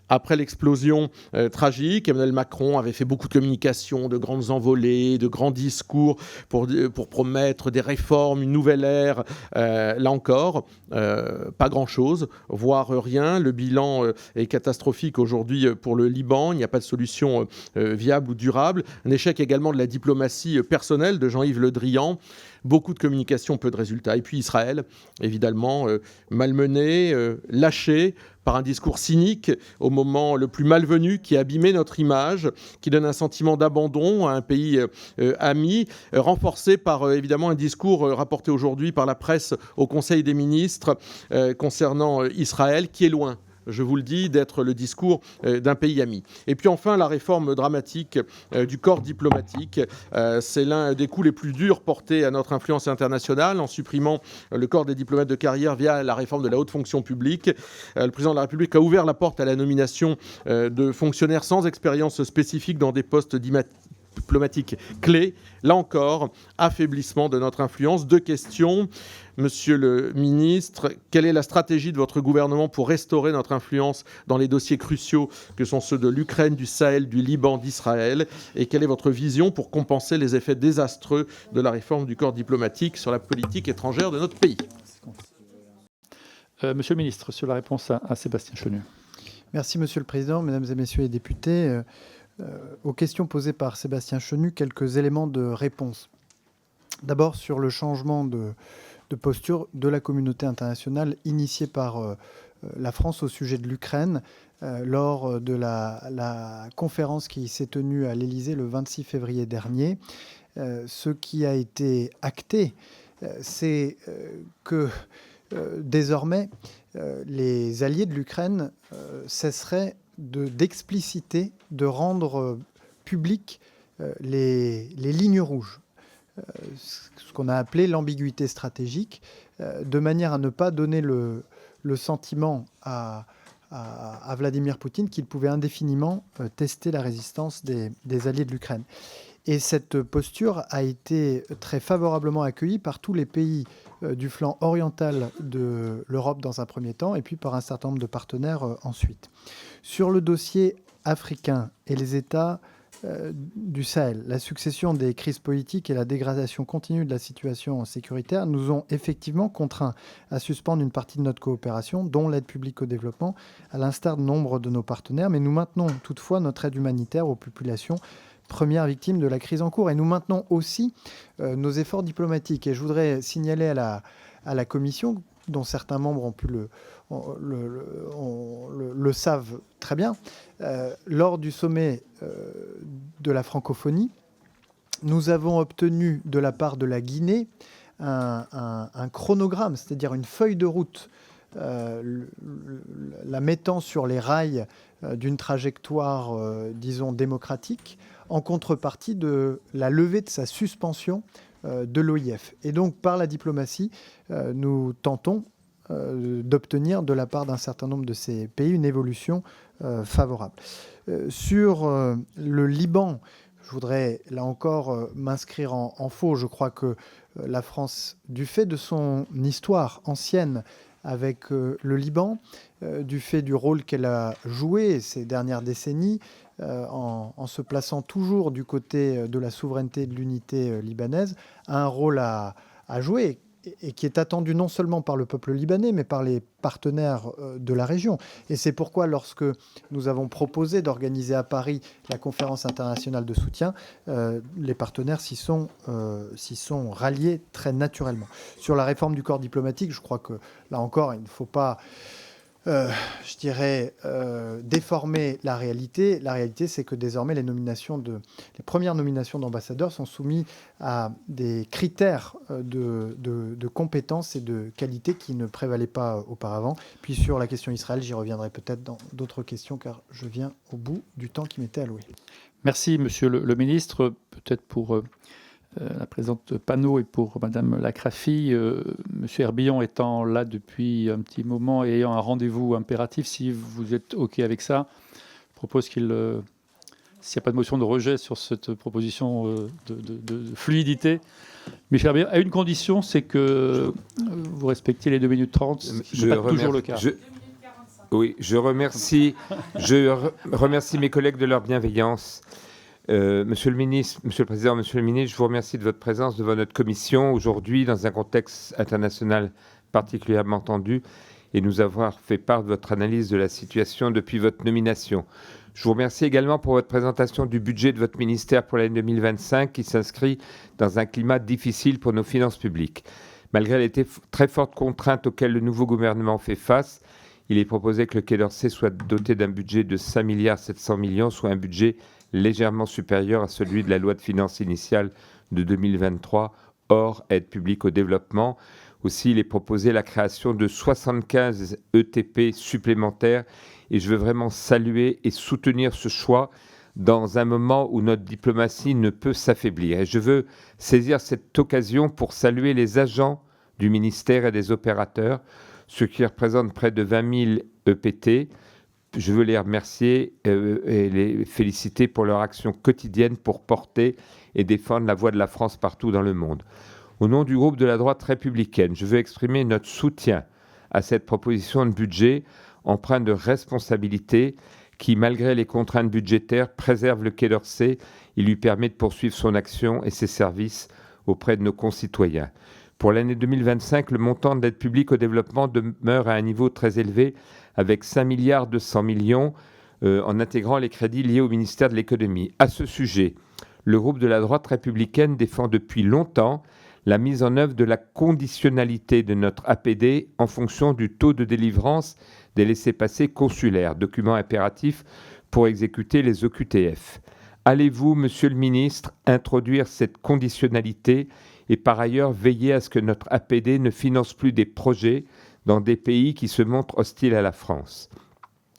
Après l'explosion tragique, Emmanuel Macron avait fait beaucoup de communications, de grandes envolées, de grands discours pour promettre des réformes, une nouvelle ère. Là encore, pas grand-chose, voire rien. Le bilan est catastrophique aujourd'hui pour le Liban. Il n'y a pas de solution viable ou durable. Un échec également de la diplomatie personnelle de Jean-Yves Le Drian. Beaucoup de communication, peu de résultats. Et puis Israël, évidemment, malmené, lâché par un discours cynique au moment le plus malvenu qui a abîmé notre image, qui donne un sentiment d'abandon à un pays ami, renforcé par évidemment un discours rapporté aujourd'hui par la presse au Conseil des ministres concernant Israël, qui est loin, je vous le dis, d'être le discours d'un pays ami. Et puis enfin, la réforme dramatique du corps diplomatique. C'est l'un des coups les plus durs portés à notre influence internationale en supprimant le corps des diplomates de carrière via la réforme de la haute fonction publique. Le président de la République a ouvert la porte à la nomination de fonctionnaires sans expérience spécifique dans des postes diplomatiques clés. Là encore, affaiblissement de notre influence. Deux questions. Monsieur le ministre, quelle est la stratégie de votre gouvernement pour restaurer notre influence dans les dossiers cruciaux que sont ceux de l'Ukraine, du Sahel, du Liban, d'Israël? Et quelle est votre vision pour compenser les effets désastreux de la réforme du corps diplomatique sur la politique étrangère de notre pays? Monsieur le ministre, sur la réponse à Sébastien Chenu. Merci, Monsieur le Président, Mesdames et Messieurs les députés. Aux questions posées par Sébastien Chenu, quelques éléments de réponse. D'abord, sur le changement de posture de la communauté internationale initiée par la France au sujet de l'Ukraine lors de la conférence qui s'est tenue à l'Élysée le 26 février dernier. Ce qui a été acté, c'est que désormais, les alliés de l'Ukraine cesseraient d'expliciter, de rendre publiques les lignes rouges, ce qu'on a appelé l'ambiguïté stratégique, de manière à ne pas donner le sentiment à Vladimir Poutine qu'il pouvait indéfiniment tester la résistance des alliés de l'Ukraine. Et cette posture a été très favorablement accueillie par tous les pays du flanc oriental de l'Europe dans un premier temps, et puis par un certain nombre de partenaires ensuite. Sur le dossier africain et les États du Sahel, la succession des crises politiques et la dégradation continue de la situation sécuritaire nous ont effectivement contraints à suspendre une partie de notre coopération, dont l'aide publique au développement, à l'instar de nombre de nos partenaires, mais nous maintenons toutefois notre aide humanitaire aux populations premières victimes de la crise en cours. Et nous maintenons aussi nos efforts diplomatiques. Et je voudrais signaler à la Commission, dont certains membres ont pu le savent très bien, lors du sommet de la francophonie, nous avons obtenu de la part de la Guinée un chronogramme, c'est-à-dire une feuille de route, la mettant sur les rails d'une trajectoire, disons, démocratique, en contrepartie de la levée de sa suspension de l'OIF. Et donc, par la diplomatie, nous tentons d'obtenir de la part d'un certain nombre de ces pays une évolution favorable. Sur le Liban, Je voudrais, là encore, m'inscrire en faux. Je crois que la France, du fait de son histoire ancienne avec le Liban, du fait du rôle qu'elle a joué ces dernières décennies, en se plaçant toujours du côté de la souveraineté et de l'unité libanaise, a un rôle à jouer et qui est attendu non seulement par le peuple libanais, mais par les partenaires de la région. Et c'est pourquoi, lorsque nous avons proposé d'organiser à Paris la conférence internationale de soutien, les partenaires s'y sont ralliés très naturellement. Sur la réforme du corps diplomatique, je crois que, là encore, il ne faut pas... déformer la réalité. La réalité, c'est que désormais, les premières nominations d'ambassadeurs sont soumises à des critères de compétences et de qualité qui ne prévalaient pas auparavant. Puis sur la question Israël, j'y reviendrai peut-être dans d'autres questions, car je viens au bout du temps qui m'était alloué. Merci, Monsieur le ministre. Peut-être pour la présidente Panot et pour Madame Lacrafi, Monsieur Herbillon étant là depuis un petit moment et ayant un rendez-vous impératif, si vous êtes OK avec ça, je propose s'il n'y a pas de motion de rejet sur cette proposition de fluidité, Michel Herbillon, à une condition, c'est que vous respectiez les 2 minutes 30, ce qui n'est pas toujours le cas. Oui, je remercie mes collègues de leur bienveillance. Monsieur le ministre, Monsieur le Président, Monsieur le ministre, je vous remercie de votre présence devant notre commission aujourd'hui dans un contexte international particulièrement tendu et nous avoir fait part de votre analyse de la situation depuis votre nomination. Je vous remercie également pour votre présentation du budget de votre ministère pour l'année 2025 qui s'inscrit dans un climat difficile pour nos finances publiques. Malgré les très fortes contraintes auxquelles le nouveau gouvernement fait face, il est proposé que le Quai d'Orsay soit doté d'un budget de 5,7 milliards, soit un budget légèrement supérieur à celui de la loi de finances initiale de 2023, hors aide publique au développement. Aussi, il est proposé la création de 75 ETP supplémentaires et je veux vraiment saluer et soutenir ce choix dans un moment où notre diplomatie ne peut s'affaiblir. Et je veux saisir cette occasion pour saluer les agents du ministère et des opérateurs, ceux qui représentent près de 20 000 EPT. Je veux les remercier et les féliciter pour leur action quotidienne pour porter et défendre la voix de la France partout dans le monde. Au nom du groupe de la droite républicaine, je veux exprimer notre soutien à cette proposition de budget empreinte de responsabilité qui, malgré les contraintes budgétaires, préserve le Quai d'Orsay et lui permet de poursuivre son action et ses services auprès de nos concitoyens. Pour l'année 2025, le montant de l'aide publique au développement demeure à un niveau très élevé avec 5,2 milliards en intégrant les crédits liés au ministère de l'économie. À ce sujet, le groupe de la droite républicaine défend depuis longtemps la mise en œuvre de la conditionnalité de notre APD en fonction du taux de délivrance des laissez-passer consulaires, document impératif pour exécuter les OQTF. Allez-vous, Monsieur le ministre, introduire cette conditionnalité et par ailleurs veiller à ce que notre APD ne finance plus des projets dans des pays qui se montrent hostiles à la France.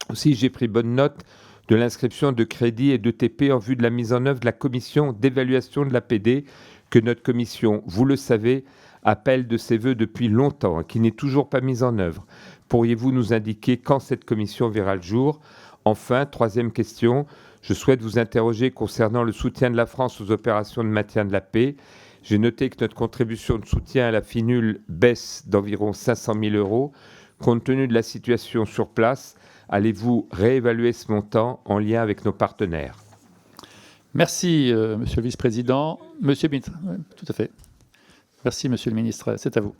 Aussi, j'ai pris bonne note de l'inscription de crédits et d'ETP en vue de la mise en œuvre de la commission d'évaluation de l'APD que notre commission, vous le savez, appelle de ses voeux depuis longtemps et qui n'est toujours pas mise en œuvre. Pourriez-vous nous indiquer quand cette commission verra le jour ? Enfin, troisième question, je souhaite vous interroger concernant le soutien de la France aux opérations de maintien de la paix. J'ai noté que notre contribution de soutien à la FINUL baisse d'environ 500 000 €. Compte tenu de la situation sur place, allez-vous réévaluer ce montant en lien avec nos partenaires ? Merci, Monsieur le Vice-président. Monsieur le ministre, tout à fait. Merci, Monsieur le ministre. C'est à vous.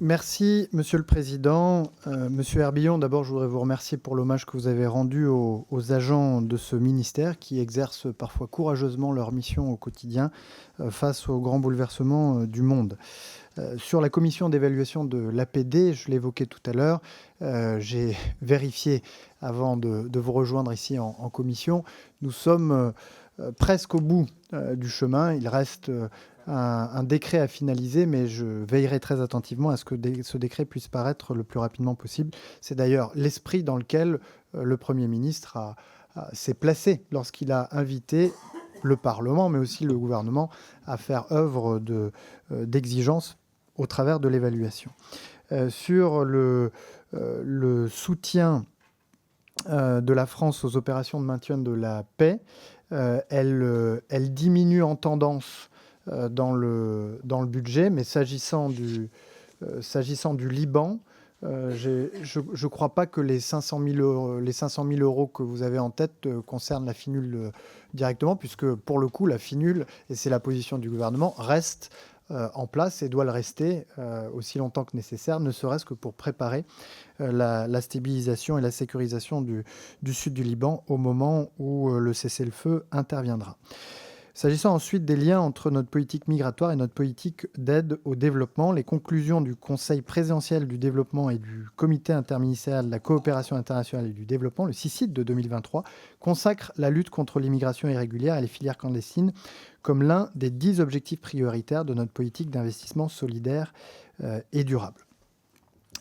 Merci, Monsieur le Président. Monsieur Herbillon, d'abord, je voudrais vous remercier pour l'hommage que vous avez rendu aux agents de ce ministère qui exercent parfois courageusement leur mission au quotidien face aux grands bouleversements du monde. Sur la commission d'évaluation de l'APD, je l'évoquais tout à l'heure, j'ai vérifié avant de vous rejoindre ici en commission. Nous sommes presque au bout du chemin. Il reste un décret à finaliser, mais je veillerai très attentivement à ce que ce décret puisse paraître le plus rapidement possible. C'est d'ailleurs l'esprit dans lequel le Premier ministre s'est placé lorsqu'il a invité le Parlement, mais aussi le gouvernement, à faire œuvre d'exigence au travers de l'évaluation. Sur le soutien de la France aux opérations de maintien de la paix, elle diminue en tendance dans le budget, mais s'agissant du Liban, je ne crois pas que les 500 000 euros que vous avez en tête concernent la FINUL directement, puisque pour le coup, la FINUL, et c'est la position du gouvernement, reste en place et doit le rester aussi longtemps que nécessaire, ne serait-ce que pour préparer la stabilisation et la sécurisation du sud du Liban au moment où le cessez-le-feu interviendra. S'agissant ensuite des liens entre notre politique migratoire et notre politique d'aide au développement, les conclusions du Conseil présidentiel du développement et du Comité interministériel de la coopération internationale et du développement, le CICID de 2023, consacrent la lutte contre l'immigration irrégulière et les filières clandestines comme l'un des 10 objectifs prioritaires de notre politique d'investissement solidaire et durable.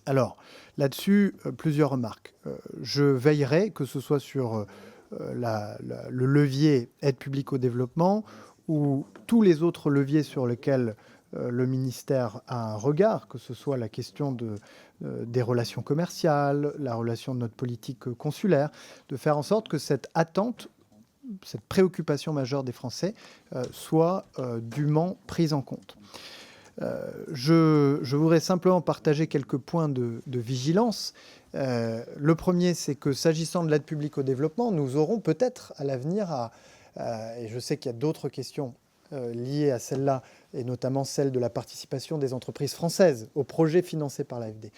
Alors, là-dessus, plusieurs remarques. Je veillerai, que ce soit sur le levier aide publique au développement ou tous les autres leviers sur lesquels le ministère a un regard, que ce soit la question des relations commerciales, la relation de notre politique consulaire, de faire en sorte que cette attente, cette préoccupation majeure des Français soit dûment prise en compte. Je voudrais simplement partager quelques points de vigilance. Le premier, c'est que s'agissant de l'aide publique au développement, nous aurons peut-être à l'avenir, et je sais qu'il y a d'autres questions liées à celle-là, et notamment celle de la participation des entreprises françaises aux projets financés par l'AFD.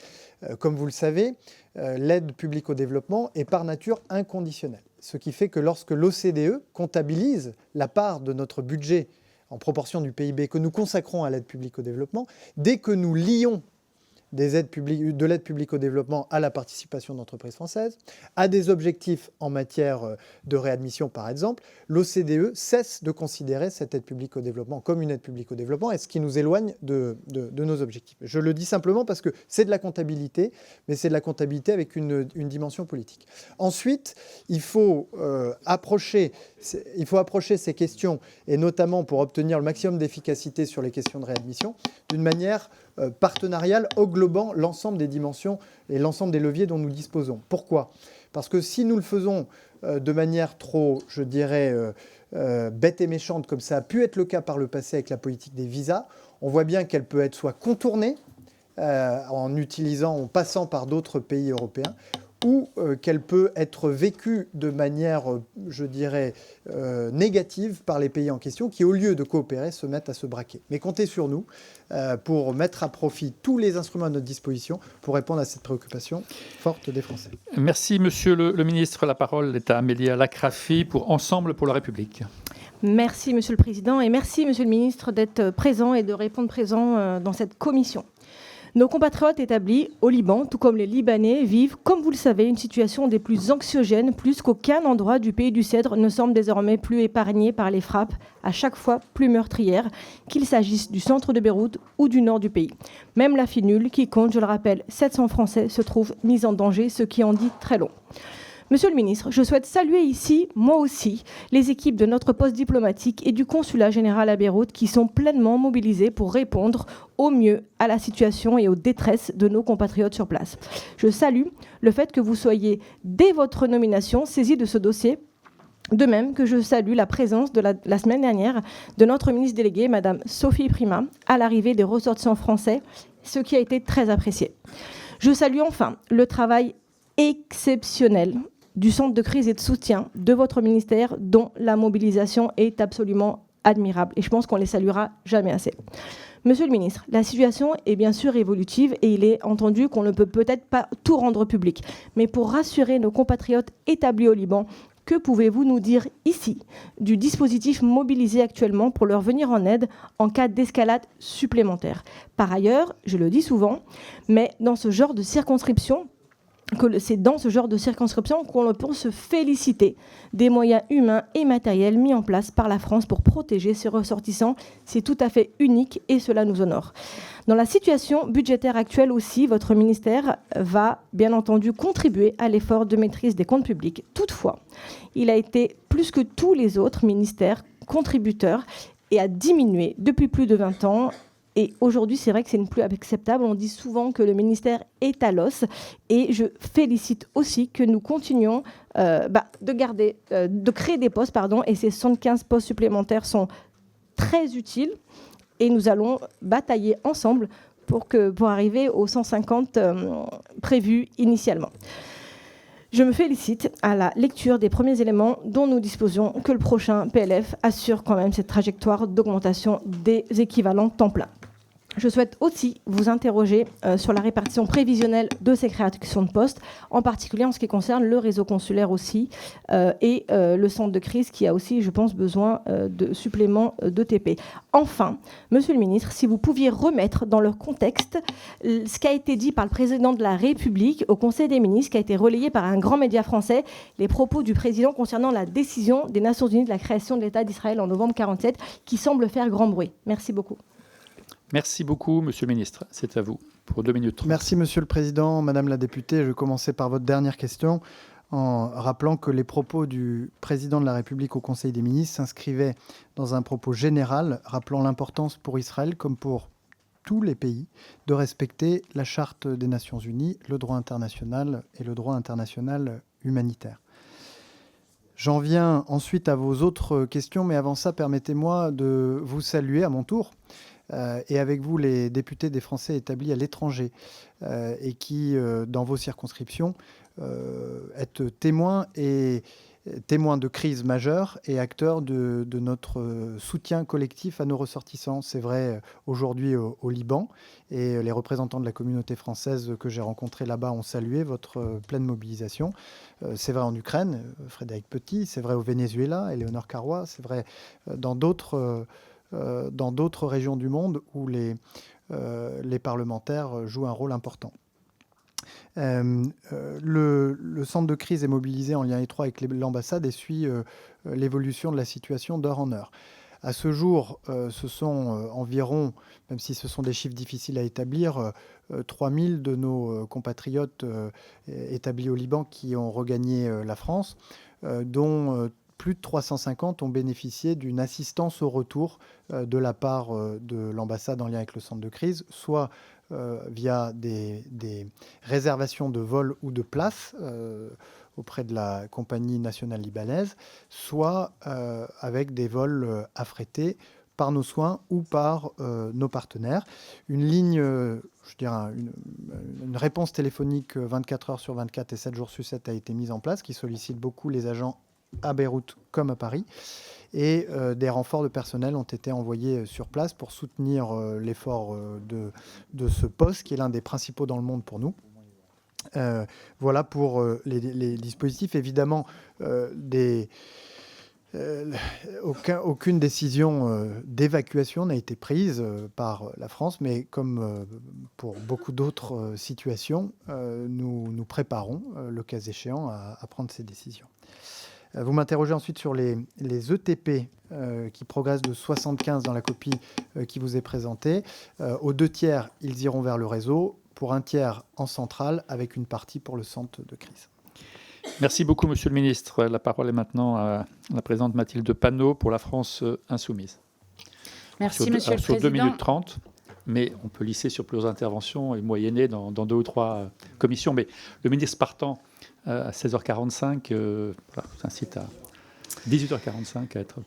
Comme vous le savez, l'aide publique au développement est par nature inconditionnelle, ce qui fait que lorsque l'OCDE comptabilise la part de notre budget en proportion du PIB que nous consacrons à l'aide publique au développement, dès que nous lions de l'aide publique au développement à la participation d'entreprises françaises, à des objectifs en matière de réadmission par exemple, l'OCDE cesse de considérer cette aide publique au développement comme une aide publique au développement, et ce qui nous éloigne de nos objectifs. Je le dis simplement parce que c'est de la comptabilité, mais c'est de la comptabilité avec une dimension politique. Ensuite, il faut approcher ces questions, et notamment pour obtenir le maximum d'efficacité sur les questions de réadmission, d'une manière partenariale englobant l'ensemble des dimensions et l'ensemble des leviers dont nous disposons. Pourquoi ? Parce que si nous le faisons de manière trop, je dirais, bête et méchante, comme ça a pu être le cas par le passé avec la politique des visas, on voit bien qu'elle peut être soit contournée en passant par d'autres pays européens, ou qu'elle peut être vécue de manière, je dirais, négative par les pays en question qui, au lieu de coopérer, se mettent à se braquer. Mais comptez sur nous pour mettre à profit tous les instruments à notre disposition pour répondre à cette préoccupation forte des Français. Merci, Monsieur le Ministre. La parole est à Amélia Lacrafi pour Ensemble pour la République. Merci, Monsieur le Président, et merci, Monsieur le Ministre, d'être présent et de répondre présent dans cette commission. Nos compatriotes établis au Liban, tout comme les Libanais, vivent, comme vous le savez, une situation des plus anxiogènes, plus qu'aucun endroit du pays du Cèdre ne semble désormais plus épargné par les frappes, à chaque fois plus meurtrières, qu'il s'agisse du centre de Beyrouth ou du nord du pays. Même la FINUL, qui compte, je le rappelle, 700 Français, se trouve mise en danger, ce qui en dit très long. Monsieur le ministre, je souhaite saluer ici, moi aussi, les équipes de notre poste diplomatique et du consulat général à Beyrouth qui sont pleinement mobilisées pour répondre au mieux à la situation et aux détresses de nos compatriotes sur place. Je salue le fait que vous soyez, dès votre nomination, saisis de ce dossier. De même que je salue la présence de la semaine dernière de notre ministre déléguée, Madame Sophie Primas, à l'arrivée des ressortissants français, ce qui a été très apprécié. Je salue enfin le travail exceptionnel du centre de crise et de soutien de votre ministère, dont la mobilisation est absolument admirable. Et je pense qu'on les saluera jamais assez. Monsieur le ministre, la situation est bien sûr évolutive et il est entendu qu'on ne peut peut-être pas tout rendre public. Mais pour rassurer nos compatriotes établis au Liban, que pouvez-vous nous dire ici du dispositif mobilisé actuellement pour leur venir en aide en cas d'escalade supplémentaire ? Par ailleurs, je le dis souvent, mais dans ce genre de circonscription, c'est dans ce genre de circonscription qu'on peut se féliciter des moyens humains et matériels mis en place par la France pour protéger ses ressortissants. C'est tout à fait unique et cela nous honore. Dans la situation budgétaire actuelle aussi, votre ministère va bien entendu contribuer à l'effort de maîtrise des comptes publics. Toutefois, il a été plus que tous les autres ministères contributeurs et a diminué depuis plus de 20 ans Et aujourd'hui, c'est vrai que c'est plus acceptable. On dit souvent que le ministère est à l'os. Et je félicite aussi que nous continuions de créer des postes. Et ces 75 postes supplémentaires sont très utiles. Et nous allons batailler ensemble pour arriver aux 150 prévus initialement. Je me félicite à la lecture des premiers éléments dont nous disposions que le prochain PLF assure quand même cette trajectoire d'augmentation des équivalents temps plein. Je souhaite aussi vous interroger sur la répartition prévisionnelle de ces créations de postes, en particulier en ce qui concerne le réseau consulaire aussi, et le centre de crise qui a aussi, je pense, besoin de suppléments d'ETP. Enfin, Monsieur le ministre, si vous pouviez remettre dans leur contexte ce qui a été dit par le président de la République au Conseil des ministres, qui a été relayé par un grand média français, les propos du président concernant la décision des Nations Unies de la création de l'État d'Israël en novembre 1947, qui semble faire grand bruit. Merci beaucoup. Merci beaucoup, Monsieur le ministre. C'est à vous pour 2 minutes 30. Merci, Monsieur le Président. Madame la députée, je vais commencer par votre dernière question en rappelant que les propos du Président de la République au Conseil des ministres s'inscrivaient dans un propos général rappelant l'importance pour Israël, comme pour tous les pays, de respecter la Charte des Nations Unies, le droit international et le droit international humanitaire. J'en viens ensuite à vos autres questions, mais avant ça, permettez-moi de vous saluer à mon tour. Et avec vous, les députés des Français établis à l'étranger et qui, dans vos circonscriptions, êtes témoins de crises majeures et acteurs de notre soutien collectif à nos ressortissants. C'est vrai aujourd'hui au Liban, et les représentants de la communauté française que j'ai rencontrés là-bas ont salué votre pleine mobilisation. C'est vrai en Ukraine, Frédéric Petit, c'est vrai au Venezuela, Éléonore Carrois, c'est vrai dans d'autres régions du monde où les parlementaires jouent un rôle important. Le centre de crise est mobilisé en lien étroit avec l'ambassade et suit l'évolution de la situation d'heure en heure. À ce jour, ce sont environ, même si ce sont des chiffres difficiles à établir, 3000 de nos compatriotes établis au Liban qui ont regagné la France, dont plus de 350 ont bénéficié d'une assistance au retour de la part de l'ambassade en lien avec le centre de crise, soit via des réservations de vol ou de places auprès de la compagnie nationale libanaise, soit avec des vols affrétés par nos soins ou par nos partenaires. Une ligne, je dirais une réponse téléphonique 24 heures sur 24 et 7 jours sur 7 a été mise en place, qui sollicite beaucoup les agents à Beyrouth comme à Paris. Et des renforts de personnel ont été envoyés sur place pour soutenir l'effort de ce poste, qui est l'un des principaux dans le monde pour nous. Voilà pour les dispositifs. Évidemment, aucune décision d'évacuation n'a été prise par la France, mais comme pour beaucoup d'autres situations, nous préparons, le cas échéant, à prendre ces décisions. Vous m'interrogez ensuite sur les ETP qui progressent de 75 dans la copie qui vous est présentée. Aux 2 tiers, ils iront vers le réseau, pour 1 tiers en centrale, avec une partie pour le centre de crise. Merci beaucoup, Monsieur le ministre. La parole est maintenant à la présidente Mathilde Panot pour la France insoumise. Merci, Monsieur le Président. Sur 2 minutes 30, mais on peut lisser sur plusieurs interventions et moyenner dans 2 ou 3 commissions. Mais le ministre partant à 16h45, je vous incite à 18h45 à être...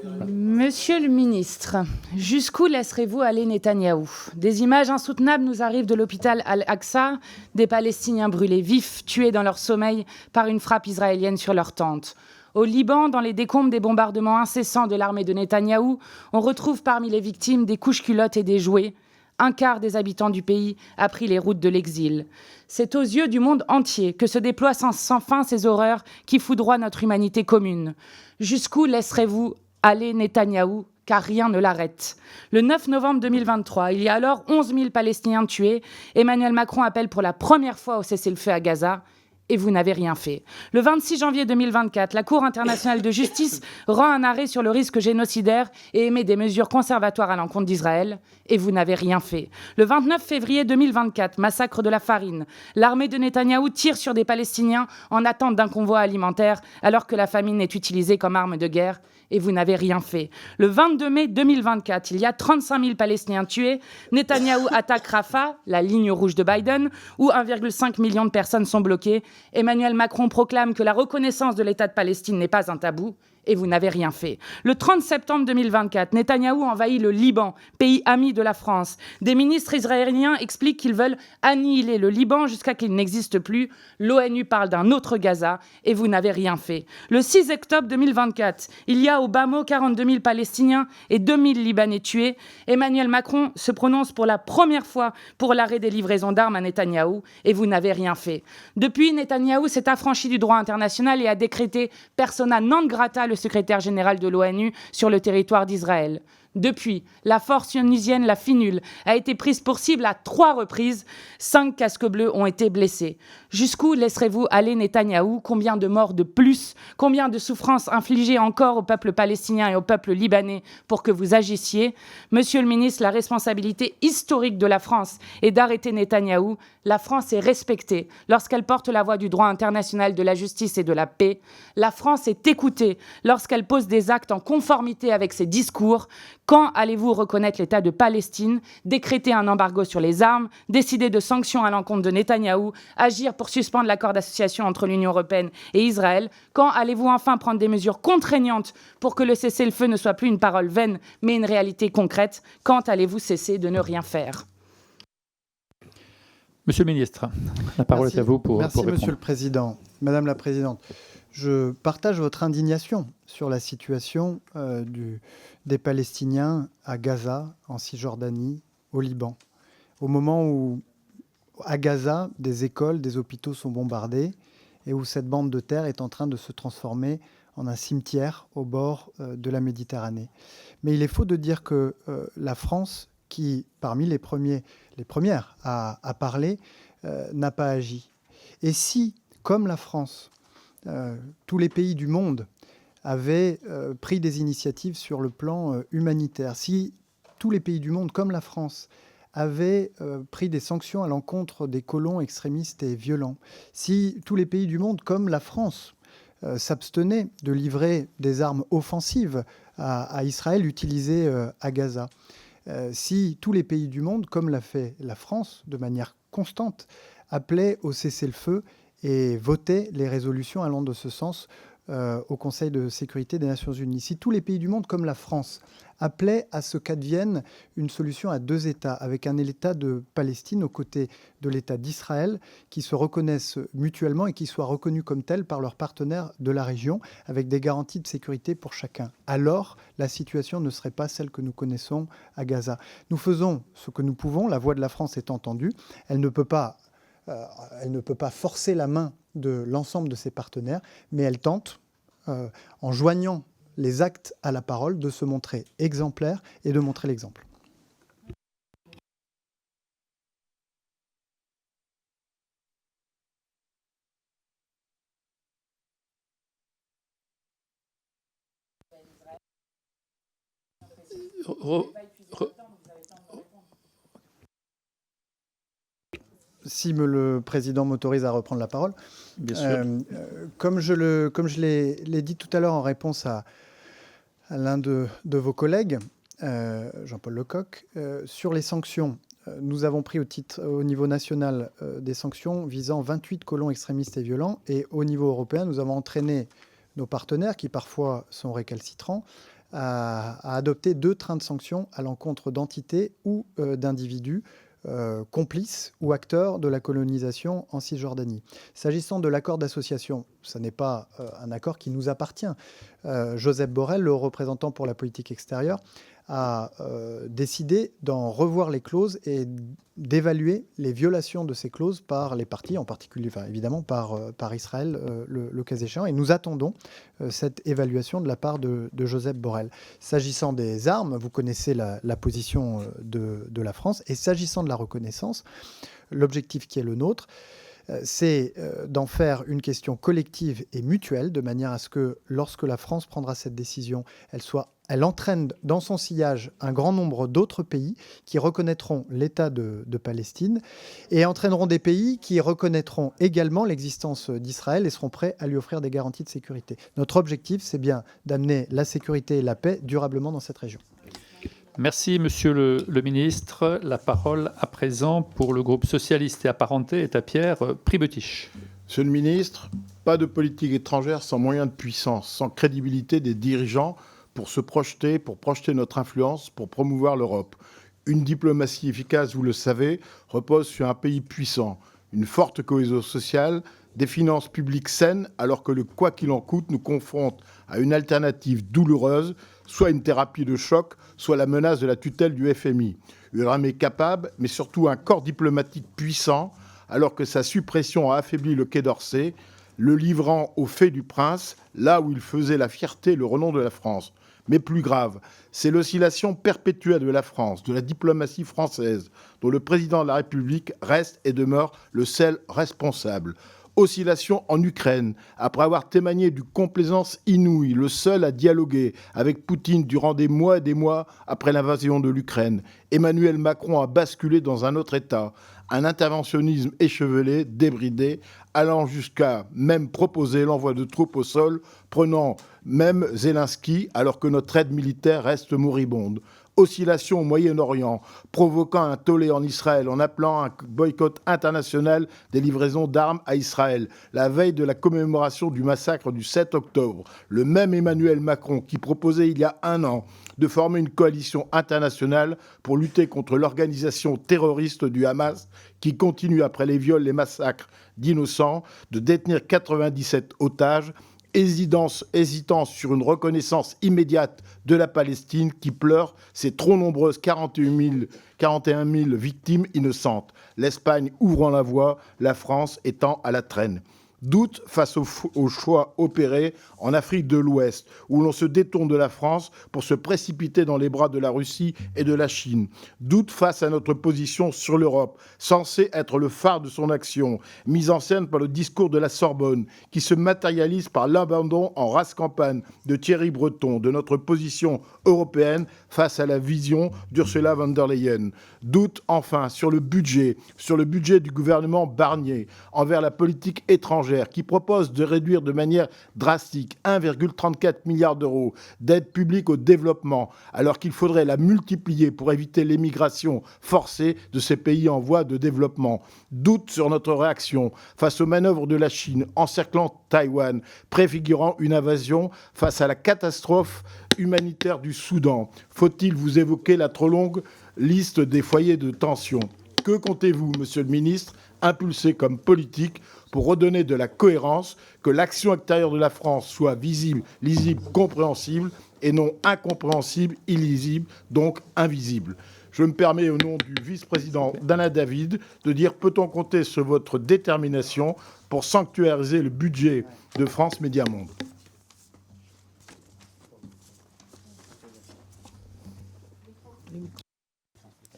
Voilà. Monsieur le ministre, jusqu'où laisserez-vous aller Netanyahou ? Des images insoutenables nous arrivent de l'hôpital Al-Aqsa, des Palestiniens brûlés vifs, tués dans leur sommeil par une frappe israélienne sur leur tente. Au Liban, dans les décombres des bombardements incessants de l'armée de Netanyahou, on retrouve parmi les victimes des couches-culottes et des jouets. 1/4 des habitants du pays a pris les routes de l'exil. C'est aux yeux du monde entier que se déploient sans fin ces horreurs qui foudroient notre humanité commune. Jusqu'où laisserez-vous aller Netanyahou, car rien ne l'arrête. Le 9 novembre 2023, il y a alors 11 000 Palestiniens tués. Emmanuel Macron appelle pour la première fois au cessez-le-feu à Gaza. et vous n'avez rien fait. Le 26 janvier 2024, la Cour internationale de justice rend un arrêt sur le risque génocidaire et émet des mesures conservatoires à l'encontre d'Israël, et vous n'avez rien fait. Le 29 février 2024, massacre de la Farine. L'armée de Netanyahou tire sur des Palestiniens en attente d'un convoi alimentaire, alors que la famine est utilisée comme arme de guerre, et vous n'avez rien fait. Le 22 mai 2024, il y a 35 000 Palestiniens tués. Netanyahou attaque Rafah, la ligne rouge de Biden, où 1,5 million de personnes sont bloquées. Emmanuel Macron proclame que la reconnaissance de l'État de Palestine n'est pas un tabou. Et vous n'avez rien fait. Le 30 septembre 2024, Netanyahou envahit le Liban, pays ami de la France. Des ministres israéliens expliquent qu'ils veulent annihiler le Liban jusqu'à qu'il n'existe plus. L'ONU parle d'un autre Gaza et vous n'avez rien fait. Le 6 octobre 2024, il y a au bas mot 42 000 Palestiniens et 2 000 Libanais tués. Emmanuel Macron se prononce pour la première fois pour l'arrêt des livraisons d'armes à Netanyahou et vous n'avez rien fait. Depuis, Netanyahou s'est affranchi du droit international et a décrété persona non grata le secrétaire général de l'ONU sur le territoire d'Israël. Depuis, la force onusienne, la FINUL, a été prise pour cible à 3 reprises. 5 casques bleus ont été blessés. Jusqu'où laisserez-vous aller Netanyahou? Combien de morts de plus? Combien de souffrances infligées encore au peuple palestinien et au peuple libanais pour que vous agissiez? Monsieur le ministre, la responsabilité historique de la France est d'arrêter Netanyahou. La France est respectée lorsqu'elle porte la voix du droit international, de la justice et de la paix. La France est écoutée lorsqu'elle pose des actes en conformité avec ses discours. Quand allez-vous reconnaître l'État de Palestine, décréter un embargo sur les armes, décider de sanctions à l'encontre de Netanyahou, agir pour suspendre l'accord d'association entre l'Union européenne et Israël? Quand allez-vous enfin prendre des mesures contraignantes pour que le cessez-le-feu ne soit plus une parole vaine, mais une réalité concrète? Quand allez-vous cesser de ne rien faire? Monsieur le ministre, la parole est à vous pour Merci, répondre. Monsieur le Président. Madame la Présidente, je partage votre indignation sur la situation des Palestiniens à Gaza, en Cisjordanie, au Liban. Au moment où, à Gaza, des écoles, des hôpitaux sont bombardés et où cette bande de terre est en train de se transformer en un cimetière au bord de la Méditerranée. Mais il est faux de dire que la France, qui, parmi les premières à parler, n'a pas agi. Et si, comme la France, tous les pays du monde avaient pris des initiatives sur le plan humanitaire, si tous les pays du monde, comme la France, avaient pris des sanctions à l'encontre des colons extrémistes et violents, si tous les pays du monde, comme la France, s'abstenaient de livrer des armes offensives à Israël utilisées à Gaza, si tous les pays du monde, comme l'a fait la France de manière constante, appelaient au cessez-le-feu et votaient les résolutions allant de ce sens au Conseil de sécurité des Nations Unies. Si tous les pays du monde, comme la France, appelaient à ce qu'advienne une solution à 2 États, avec un État de Palestine aux côtés de l'État d'Israël, qui se reconnaissent mutuellement et qui soient reconnus comme tels par leurs partenaires de la région, avec des garanties de sécurité pour chacun, alors la situation ne serait pas celle que nous connaissons à Gaza. Nous faisons ce que nous pouvons, la voix de la France est entendue, elle ne peut pas forcer la main de l'ensemble de ses partenaires, mais elle tente, en joignant les actes à la parole, de se montrer exemplaire et de montrer l'exemple. Si le Président m'autorise à reprendre la parole. Bien sûr. Comme je l'ai dit tout à l'heure en réponse à l'un de vos collègues, Jean-Paul Lecoq, sur les sanctions, nous avons pris au niveau national des sanctions visant 28 colons extrémistes et violents, et au niveau européen, nous avons entraîné nos partenaires, qui parfois sont récalcitrants, à adopter 2 trains de sanctions à l'encontre d'entités ou d'individus complices ou acteurs de la colonisation en Cisjordanie. S'agissant de l'accord d'association, ce n'est pas un accord qui nous appartient. Josep Borrell, le représentant pour la politique extérieure, a décidé d'en revoir les clauses et d'évaluer les violations de ces clauses par les parties, en particulier, évidemment, par Israël, le cas échéant. Et nous attendons cette évaluation de la part de Josep Borrell. S'agissant des armes, vous connaissez la position de la France. Et s'agissant de la reconnaissance, l'objectif qui est le nôtre, c'est d'en faire une question collective et mutuelle, de manière à ce que lorsque la France prendra cette décision, elle entraîne dans son sillage un grand nombre d'autres pays qui reconnaîtront l'État de Palestine et entraîneront des pays qui reconnaîtront également l'existence d'Israël et seront prêts à lui offrir des garanties de sécurité. Notre objectif, c'est bien d'amener la sécurité et la paix durablement dans cette région. Merci, Monsieur le ministre. La parole à présent pour le groupe socialiste et apparenté est à Pierre Pribetich. Monsieur le ministre, pas de politique étrangère sans moyens de puissance, sans crédibilité des dirigeants pour se projeter, pour projeter notre influence, pour promouvoir l'Europe. Une diplomatie efficace, vous le savez, repose sur un pays puissant, une forte cohésion sociale, des finances publiques saines, alors que le quoi qu'il en coûte nous confronte à une alternative douloureuse, soit une thérapie de choc, soit la menace de la tutelle du FMI. Une armée capable, mais surtout un corps diplomatique puissant, alors que sa suppression a affaibli le Quai d'Orsay, le livrant au fait du prince, là où il faisait la fierté et le renom de la France. Mais plus grave, c'est l'oscillation perpétuelle de la France, de la diplomatie française, dont le président de la République reste et demeure le seul responsable. Oscillation en Ukraine, après avoir témoigné d'une complaisance inouïe, le seul à dialoguer avec Poutine durant des mois et des mois après l'invasion de l'Ukraine. Emmanuel Macron a basculé dans un autre État, un interventionnisme échevelé, débridé, allant jusqu'à même proposer l'envoi de troupes au sol, prenant même Zelensky, alors que notre aide militaire reste moribonde. Oscillation au Moyen-Orient, provoquant un tollé en Israël en appelant un boycott international des livraisons d'armes à Israël. La veille de la commémoration du massacre du 7 octobre, le même Emmanuel Macron qui proposait il y a un an de former une coalition internationale pour lutter contre l'organisation terroriste du Hamas qui continue après les viols, les massacres d'innocents, de détenir 97 otages, hésitant sur une reconnaissance immédiate de la Palestine qui pleure ses trop nombreuses 41 000 victimes innocentes. L'Espagne ouvrant la voie, la France étant à la traîne. Doute face au choix opéré en Afrique de l'Ouest, où l'on se détourne de la France pour se précipiter dans les bras de la Russie et de la Chine. Doute face à notre position sur l'Europe, censée être le phare de son action, mise en scène par le discours de la Sorbonne, qui se matérialise par l'abandon en race campagne de Thierry Breton de notre position européenne face à la vision d'Ursula von der Leyen. Doute enfin sur le budget du gouvernement Barnier envers la politique étrangère, qui propose de réduire de manière drastique 1,34 milliard d'euros d'aide publique au développement, alors qu'il faudrait la multiplier pour éviter l'émigration forcée de ces pays en voie de développement. Doute sur notre réaction face aux manœuvres de la Chine encerclant Taïwan, préfigurant une invasion face à la catastrophe humanitaire du Soudan. Faut-il vous évoquer la trop longue liste des foyers de tension ? Que comptez-vous, Monsieur le ministre, impulser comme politique pour redonner de la cohérence, que l'action extérieure de la France soit visible, lisible, compréhensible, et non incompréhensible, illisible, donc invisible. Je me permets, au nom du vice-président Dana David, de dire: peut-on compter sur votre détermination pour sanctuariser le budget de France Médias Monde ?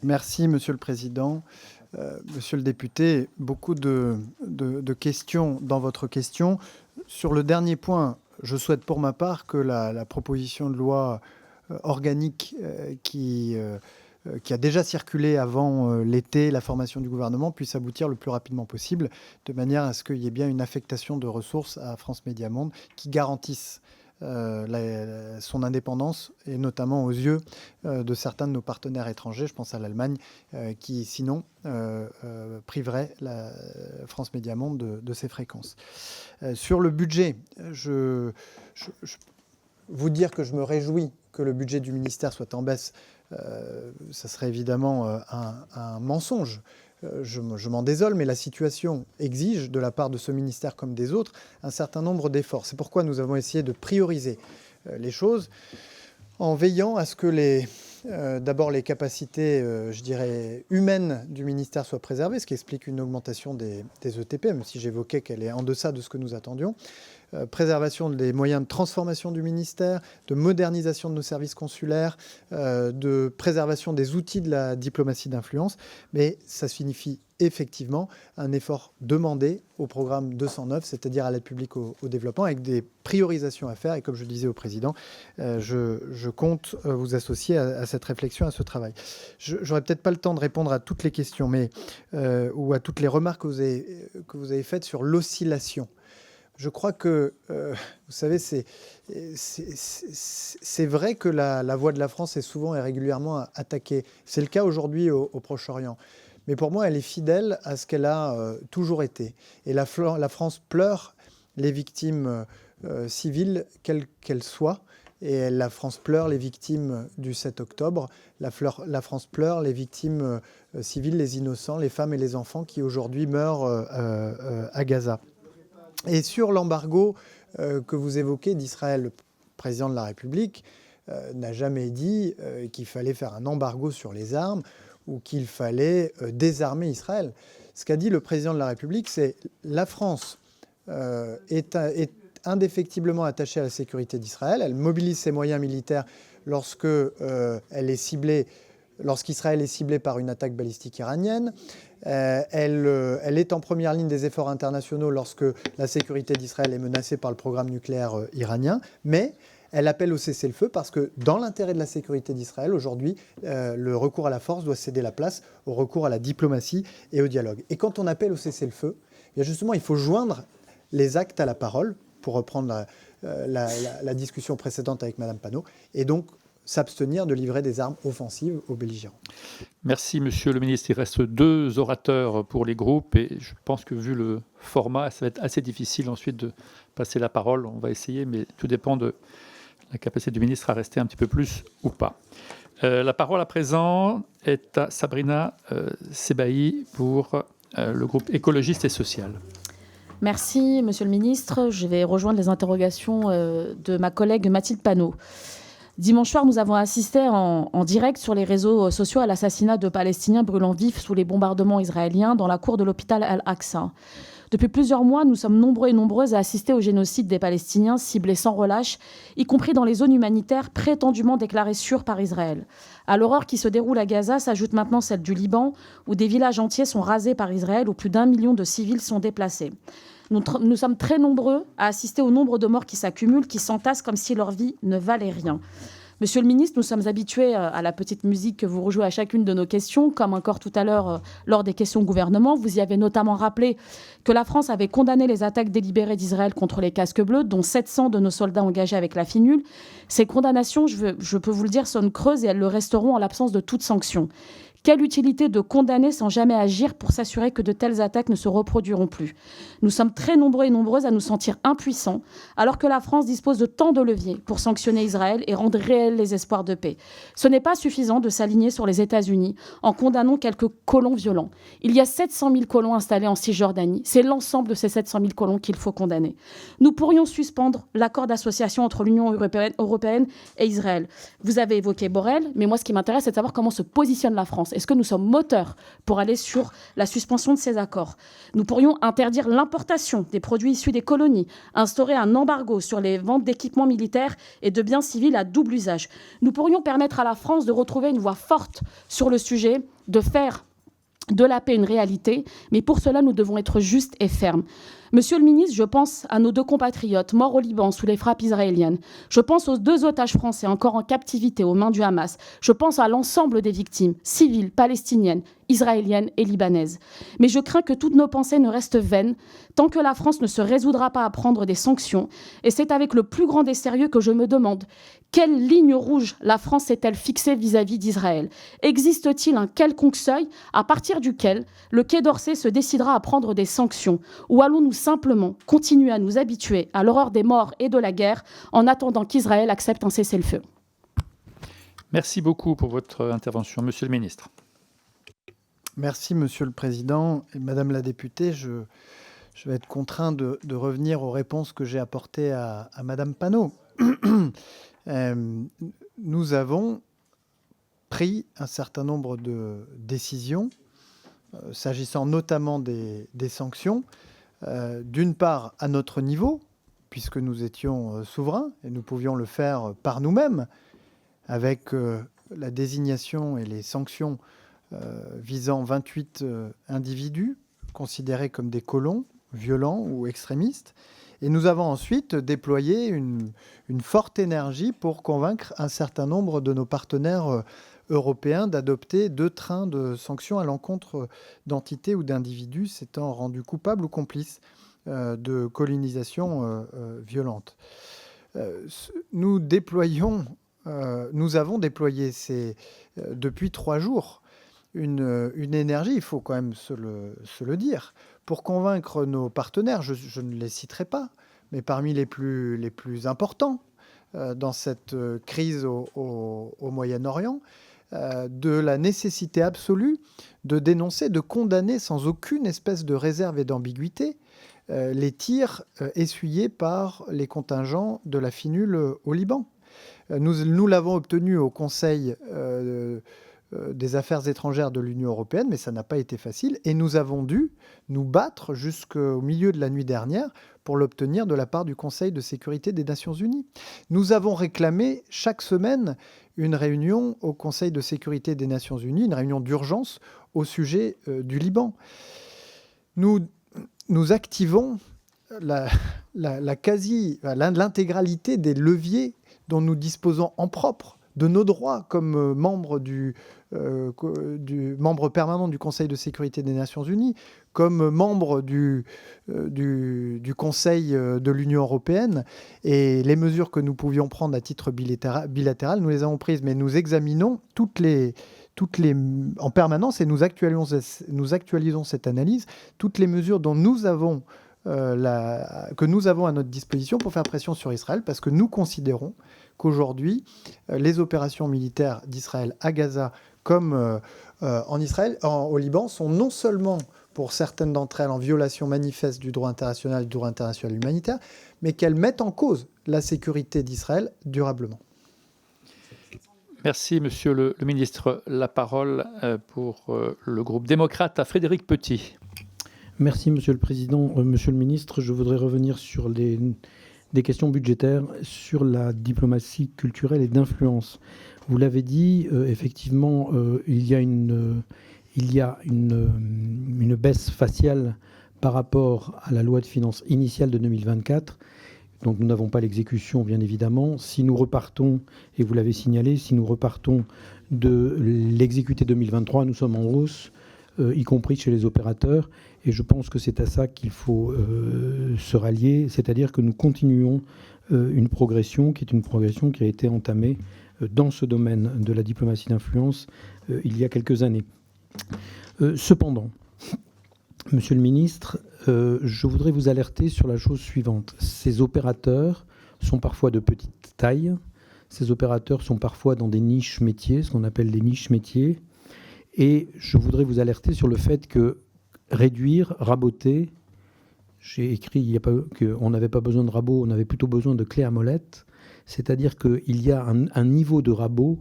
Merci, Monsieur le Président. Monsieur le député, beaucoup de questions dans votre question. Sur le dernier point, je souhaite pour ma part que la proposition de loi organique qui a déjà circulé avant l'été, la formation du gouvernement, puisse aboutir le plus rapidement possible, de manière à ce qu'il y ait bien une affectation de ressources à France Médias Monde qui garantisse son indépendance, et notamment aux yeux de certains de nos partenaires étrangers, je pense à l'Allemagne, qui sinon priverait la France Médias Monde de ses fréquences. Sur le budget, je vous dire que je me réjouis que le budget du ministère soit en baisse, ça serait évidemment un mensonge. Je m'en désole, mais la situation exige, de la part de ce ministère comme des autres, un certain nombre d'efforts. C'est pourquoi nous avons essayé de prioriser les choses en veillant à ce que d'abord les capacités, je dirais, humaines du ministère soient préservées, ce qui explique une augmentation des ETP, même si j'évoquais qu'elle est en deçà de ce que nous attendions. Préservation des moyens de transformation du ministère, de modernisation de nos services consulaires, de préservation des outils de la diplomatie d'influence. Mais ça signifie effectivement un effort demandé au programme 209, c'est-à-dire à l'aide publique au développement, avec des priorisations à faire. Et comme je disais au Président, je compte vous associer à cette réflexion, à ce travail. J'aurais peut-être pas le temps de répondre à toutes les questions, mais ou à toutes les remarques que vous avez faites sur l'oscillation. Je crois que, vous savez, c'est vrai que la voix de la France est souvent et régulièrement attaquée. C'est le cas aujourd'hui au Proche-Orient. Mais pour moi, elle est fidèle à ce qu'elle a toujours été. Et la France pleure les victimes civiles, quelles qu'elles soient. Et la France pleure les victimes du 7 octobre. La France pleure les victimes civiles, les innocents, les femmes et les enfants qui aujourd'hui meurent à Gaza. Et sur l'embargo que vous évoquez d'Israël, le président de la République n'a jamais dit qu'il fallait faire un embargo sur les armes ou qu'il fallait désarmer Israël. Ce qu'a dit le président de la République, c'est la France est indéfectiblement attachée à la sécurité d'Israël. Elle mobilise ses moyens militaires lorsqu'Israël est ciblé par une attaque balistique iranienne. Elle est en première ligne des efforts internationaux lorsque la sécurité d'Israël est menacée par le programme nucléaire iranien. Mais elle appelle au cessez-le-feu parce que dans l'intérêt de la sécurité d'Israël, aujourd'hui, le recours à la force doit céder la place au recours à la diplomatie et au dialogue. Et quand on appelle au cessez-le-feu, justement, il faut joindre les actes à la parole, pour reprendre la discussion précédente avec Mme Panot, et donc s'abstenir de livrer des armes offensives aux belligérants. Merci, Monsieur le Ministre. Il reste 2 orateurs pour les groupes et je pense que vu le format, ça va être assez difficile ensuite de passer la parole. On va essayer, mais tout dépend de la capacité du ministre à rester un petit peu plus ou pas. La parole à présent est à Sabrina Sebahi pour le groupe écologiste et social. Merci, Monsieur le Ministre. Je vais rejoindre les interrogations de ma collègue Mathilde Panot. Dimanche soir, nous avons assisté en direct sur les réseaux sociaux à l'assassinat de Palestiniens brûlant vifs sous les bombardements israéliens dans la cour de l'hôpital Al-Aqsa. Depuis plusieurs mois, nous sommes nombreux et nombreuses à assister au génocide des Palestiniens ciblés sans relâche, y compris dans les zones humanitaires prétendument déclarées sûres par Israël. À l'horreur qui se déroule à Gaza s'ajoute maintenant celle du Liban, où des villages entiers sont rasés par Israël, où plus d'1 million de civils sont déplacés. Nous sommes très nombreux à assister au nombre de morts qui s'accumulent, qui s'entassent comme si leur vie ne valait rien. Monsieur le ministre, nous sommes habitués à la petite musique que vous rejouez à chacune de nos questions, comme encore tout à l'heure lors des questions au gouvernement. Vous y avez notamment rappelé que la France avait condamné les attaques délibérées d'Israël contre les casques bleus, dont 700 de nos soldats engagés avec la FINUL. Ces condamnations, je peux vous le dire, sonnent creuses et elles le resteront en l'absence de toute sanction. Quelle utilité de condamner sans jamais agir pour s'assurer que de telles attaques ne se reproduiront plus? Nous sommes très nombreux et nombreuses à nous sentir impuissants, alors que la France dispose de tant de leviers pour sanctionner Israël et rendre réels les espoirs de paix. Ce n'est pas suffisant de s'aligner sur les États-Unis en condamnant quelques colons violents. Il y a 700 000 colons installés en Cisjordanie. C'est l'ensemble de ces 700 000 colons qu'il faut condamner. Nous pourrions suspendre l'accord d'association entre l'Union européenne et Israël. Vous avez évoqué Borrell, mais moi, ce qui m'intéresse, c'est de savoir comment se positionne la France. Est-ce que nous sommes moteurs pour aller sur la suspension de ces accords? Nous pourrions interdire l'importation des produits issus des colonies, instaurer un embargo sur les ventes d'équipements militaires et de biens civils à double usage. Nous pourrions permettre à la France de retrouver une voix forte sur le sujet, de faire de la paix une réalité, mais pour cela, nous devons être justes et fermes. Monsieur le ministre, je pense à nos 2 compatriotes morts au Liban sous les frappes israéliennes. Je pense aux 2 otages français encore en captivité aux mains du Hamas. Je pense à l'ensemble des victimes, civiles, palestiniennes, israéliennes et libanaises. Mais je crains que toutes nos pensées ne restent vaines tant que la France ne se résoudra pas à prendre des sanctions. Et c'est avec le plus grand des sérieux que je me demande quelle ligne rouge la France s'est-elle fixée vis-à-vis d'Israël? Existe-t-il un quelconque seuil à partir duquel le Quai d'Orsay se décidera à prendre des sanctions? Ou allons-nous simplement continuer à nous habituer à l'horreur des morts et de la guerre en attendant qu'Israël accepte un cessez-le-feu? Merci beaucoup pour votre intervention. Monsieur le ministre. Merci, Monsieur le Président. Et Madame la députée, je vais être contraint de revenir aux réponses que j'ai apportées à Madame Panot. Nous avons pris un certain nombre de décisions, s'agissant notamment des sanctions, d'une part à notre niveau, puisque nous étions souverains et nous pouvions le faire par nous-mêmes, avec la désignation et les sanctions visant 28 individus considérés comme des colons, violents ou extrémistes. Et nous avons ensuite déployé une forte énergie pour convaincre un certain nombre de nos partenaires européens d'adopter 2 trains de sanctions à l'encontre d'entités ou d'individus s'étant rendus coupables ou complices de colonisation violente. Nous avons déployé depuis 3 jours une énergie, il faut quand même se le dire, pour convaincre nos partenaires, je ne les citerai pas, mais parmi les plus importants dans cette crise au Moyen-Orient, de la nécessité absolue de dénoncer, de condamner sans aucune espèce de réserve et d'ambiguïté les tirs essuyés par les contingents de la FINUL au Liban. Nous l'avons obtenu au Conseil des affaires étrangères de l'Union européenne, mais ça n'a pas été facile. Et nous avons dû nous battre jusqu'au milieu de la nuit dernière pour l'obtenir de la part du Conseil de sécurité des Nations unies. Nous avons réclamé chaque semaine une réunion au Conseil de sécurité des Nations unies, une réunion d'urgence au sujet du Liban. Nous activons l'intégralité des leviers dont nous disposons en propre, de nos droits comme membre membre permanent du Conseil de sécurité des Nations unies, comme membre du Conseil de l'Union européenne. Et les mesures que nous pouvions prendre à titre bilatéral, nous les avons prises, mais nous examinons en permanence, et nous actualisons cette analyse, toutes les mesures dont que nous avons à notre disposition pour faire pression sur Israël, parce que nous considérons qu'aujourd'hui, les opérations militaires d'Israël à Gaza comme au Liban sont non seulement, pour certaines d'entre elles, en violation manifeste du droit international humanitaire, mais qu'elles mettent en cause la sécurité d'Israël durablement. Merci, Monsieur le ministre. La parole pour le groupe démocrate à Frédéric Petit. Merci, Monsieur le Président. Monsieur le ministre, je voudrais revenir sur des questions budgétaires, sur la diplomatie culturelle et d'influence. Vous l'avez dit, effectivement, il y a une baisse faciale par rapport à la loi de finances initiale de 2024. Donc nous n'avons pas l'exécution, bien évidemment. Si nous repartons, et vous l'avez signalé, si nous repartons de l'exécuté 2023, nous sommes en hausse, y compris chez les opérateurs. Et je pense que c'est à ça qu'il faut se rallier, c'est-à-dire que nous continuons une progression qui a été entamée dans ce domaine de la diplomatie d'influence il y a quelques années. Cependant, Monsieur le ministre, je voudrais vous alerter sur la chose suivante. Ces opérateurs sont parfois de petite taille, ces opérateurs sont parfois dans des niches métiers, ce qu'on appelle les niches métiers, et je voudrais vous alerter sur le fait que réduire, raboter, j'ai écrit qu'on n'avait pas besoin de rabot, on avait plutôt besoin de clés à molette, c'est-à-dire qu'il y a un niveau de rabot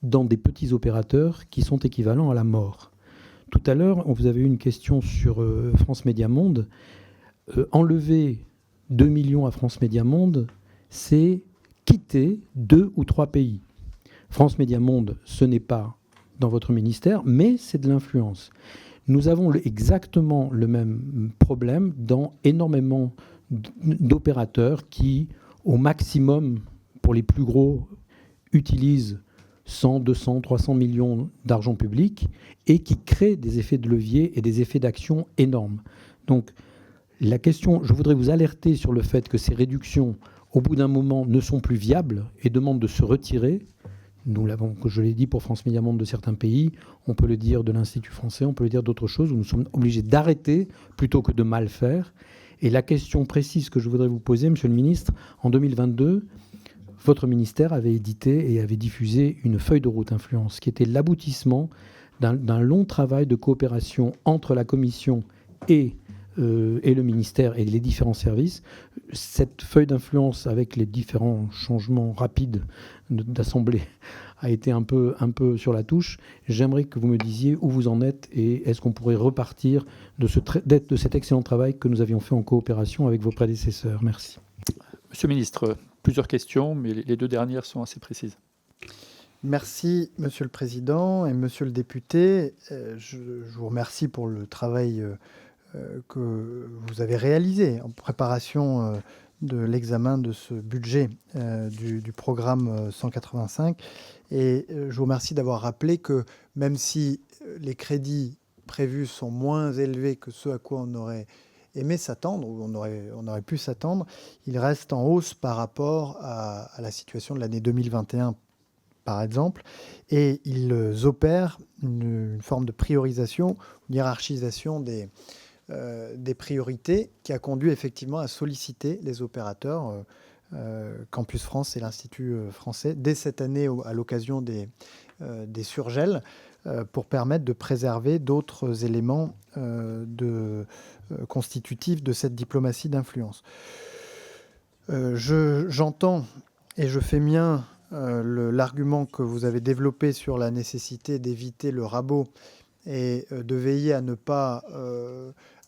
dans des petits opérateurs qui sont équivalents à la mort. Tout à l'heure, vous avez eu une question sur France Média Monde. Enlever 2 millions à France Média Monde, c'est quitter 2 ou 3 pays. France Média Monde, ce n'est pas dans votre ministère, mais c'est de l'influence. Nous avons exactement le même problème dans énormément d'opérateurs qui, au maximum, pour les plus gros, utilisent 100, 200, 300 millions d'argent public et qui créent des effets de levier et des effets d'action énormes. Donc, la question, je voudrais vous alerter sur le fait que ces réductions, au bout d'un moment, ne sont plus viables et demandent de se retirer. Nous l'avons, je l'ai dit pour France Média Monde de certains pays, on peut le dire de l'Institut français, on peut le dire d'autres choses, où nous sommes obligés d'arrêter plutôt que de mal faire. Et la question précise que je voudrais vous poser, Monsieur le ministre, en 2022, votre ministère avait édité et avait diffusé une feuille de route influence qui était l'aboutissement d'un long travail de coopération entre la Commission et le ministère et les différents services. Cette feuille d'influence, avec les différents changements rapides d'assemblée, a été un peu sur la touche. J'aimerais que vous me disiez où vous en êtes et est-ce qu'on pourrait repartir de cet excellent travail que nous avions fait en coopération avec vos prédécesseurs. Merci. Monsieur le ministre, plusieurs questions, mais les 2 dernières sont assez précises. Merci, Monsieur le Président et Monsieur le député. Je vous remercie pour le travail que vous avez réalisé en préparation de l'examen de ce budget du programme 185. Et je vous remercie d'avoir rappelé que même si les crédits prévus sont moins élevés que ceux à quoi on aurait aimé s'attendre, ou on aurait pu s'attendre, ils restent en hausse par rapport à la situation de l'année 2021, par exemple, et ils opèrent une forme de priorisation, une hiérarchisation des priorités qui a conduit effectivement à solliciter les opérateurs Campus France et l'Institut français dès cette année à l'occasion des surgels pour permettre de préserver d'autres éléments constitutifs de cette diplomatie d'influence. J'entends et je fais mien l'argument que vous avez développé sur la nécessité d'éviter le rabot et de veiller à ne pas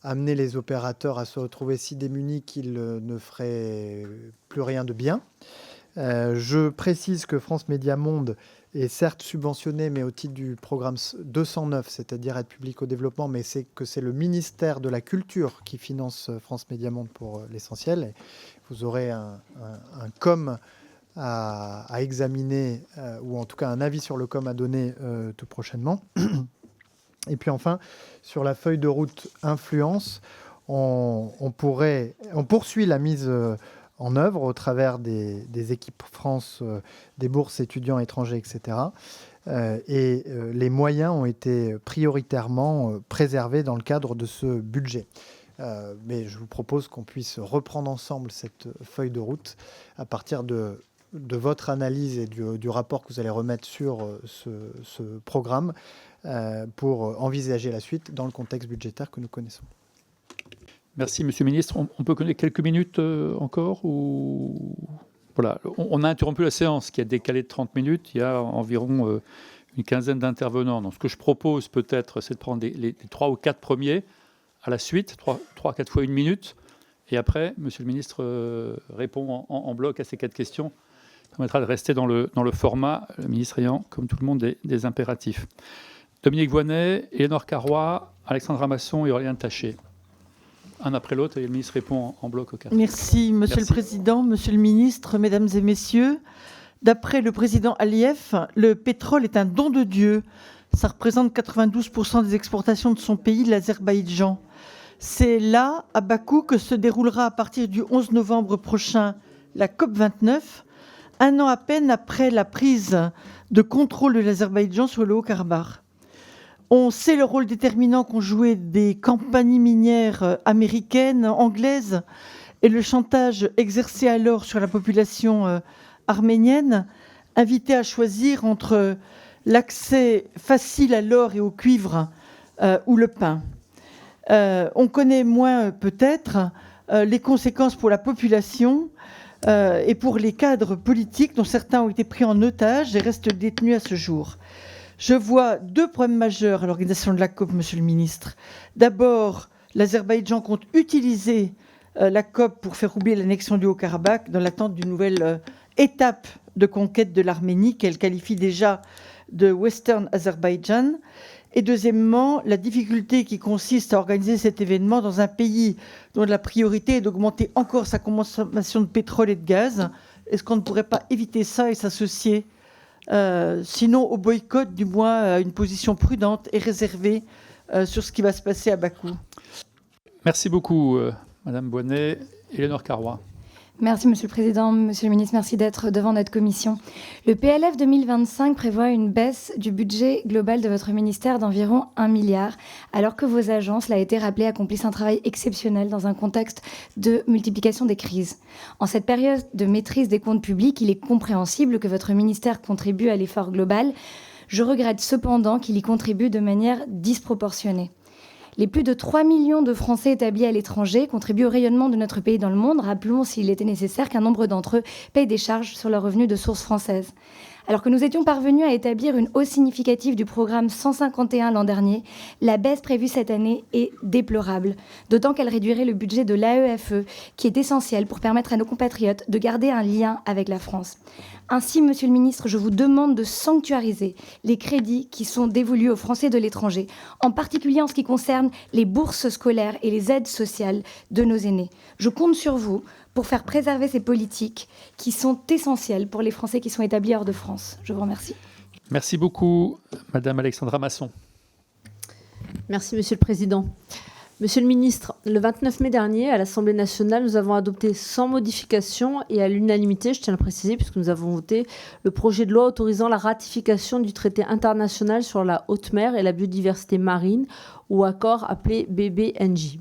amener les opérateurs à se retrouver si démunis qu'ils ne feraient plus rien de bien. Je précise que France Médias Monde est certes subventionné, mais au titre du programme 209, c'est-à-dire aide publique au développement, mais c'est le ministère de la Culture qui finance France Médias Monde pour l'essentiel. Et vous aurez un com à examiner, ou en tout cas un avis sur le com à donner tout prochainement. Et puis enfin, sur la feuille de route influence, on poursuit la mise en œuvre au travers des équipes France, des bourses étudiants étrangers, etc. Et les moyens ont été prioritairement préservés dans le cadre de ce budget. Mais je vous propose qu'on puisse reprendre ensemble cette feuille de route à partir de votre analyse et du rapport que vous allez remettre sur ce programme pour envisager la suite dans le contexte budgétaire que nous connaissons. Merci, Monsieur le Ministre. On peut connaître quelques minutes encore ou... Voilà. On a interrompu la séance qui a décalé de 30 minutes. Il y a environ une quinzaine d'intervenants. Donc, ce que je propose peut-être, c'est de prendre les 3 ou 4 premiers à la suite, 3-4 fois 1 minute. Et après, Monsieur le Ministre répond en bloc à ces 4 questions. Ça permettra de rester dans le format, le ministre ayant, comme tout le monde, des impératifs. Dominique Voynet, Éléonore Carrois, Alexandre Ramasson et Aurélien Taché. Un après l'autre, et le ministre répond en bloc aux 4. Merci, Monsieur le Président, Monsieur le Ministre, Mesdames et Messieurs. D'après le président Aliyev, le pétrole est un don de Dieu. Ça représente 92% des exportations de son pays, l'Azerbaïdjan. C'est là, à Bakou, que se déroulera à partir du 11 novembre prochain la COP29, un an à peine après la prise de contrôle de l'Azerbaïdjan sur le Haut-Karabakh. On sait le rôle déterminant qu'ont joué des compagnies minières américaines, anglaises, et le chantage exercé alors sur la population arménienne, invitée à choisir entre l'accès facile à l'or et au cuivre ou le pain. On connaît moins peut-être les conséquences pour la population et pour les cadres politiques dont certains ont été pris en otage et restent détenus à ce jour. Je vois 2 problèmes majeurs à l'organisation de la COP, Monsieur le Ministre. D'abord, l'Azerbaïdjan compte utiliser la COP pour faire oublier l'annexion du Haut-Karabakh dans l'attente d'une nouvelle étape de conquête de l'Arménie qu'elle qualifie déjà de Western Azerbaïdjan. Et deuxièmement, la difficulté qui consiste à organiser cet événement dans un pays dont la priorité est d'augmenter encore sa consommation de pétrole et de gaz. Est-ce qu'on ne pourrait pas éviter ça et s'associer sinon au boycott, du moins à une position prudente et réservée sur ce qui va se passer à Bakou? Merci beaucoup, Madame Voynet. Éléonore Carrois. Merci, Monsieur le Président. Monsieur le Ministre, merci d'être devant notre commission. Le PLF 2025 prévoit une baisse du budget global de votre ministère d'environ 1 milliard, alors que vos agences, l'a été rappelé, accomplissent un travail exceptionnel dans un contexte de multiplication des crises. En cette période de maîtrise des comptes publics, il est compréhensible que votre ministère contribue à l'effort global. Je regrette cependant qu'il y contribue de manière disproportionnée. Les plus de 3 millions de Français établis à l'étranger contribuent au rayonnement de notre pays dans le monde. Rappelons, s'il était nécessaire, qu'un nombre d'entre eux payent des charges sur leurs revenus de source française. Alors que nous étions parvenus à établir une hausse significative du programme 151 l'an dernier, la baisse prévue cette année est déplorable, d'autant qu'elle réduirait le budget de l'AEFE, qui est essentiel pour permettre à nos compatriotes de garder un lien avec la France. Ainsi, Monsieur le Ministre, je vous demande de sanctuariser les crédits qui sont dévolus aux Français de l'étranger, en particulier en ce qui concerne les bourses scolaires et les aides sociales de nos aînés. Je compte sur vous pour faire préserver ces politiques qui sont essentielles pour les Français qui sont établis hors de France. Je vous remercie. Merci beaucoup, Madame Alexandra Masson. Merci, Monsieur le Président. Monsieur le ministre, le 29 mai dernier, à l'Assemblée nationale, nous avons adopté sans modification et à l'unanimité, je tiens à le préciser, puisque nous avons voté le projet de loi autorisant la ratification du traité international sur la haute mer et la biodiversité marine, ou accord appelé BBNJ.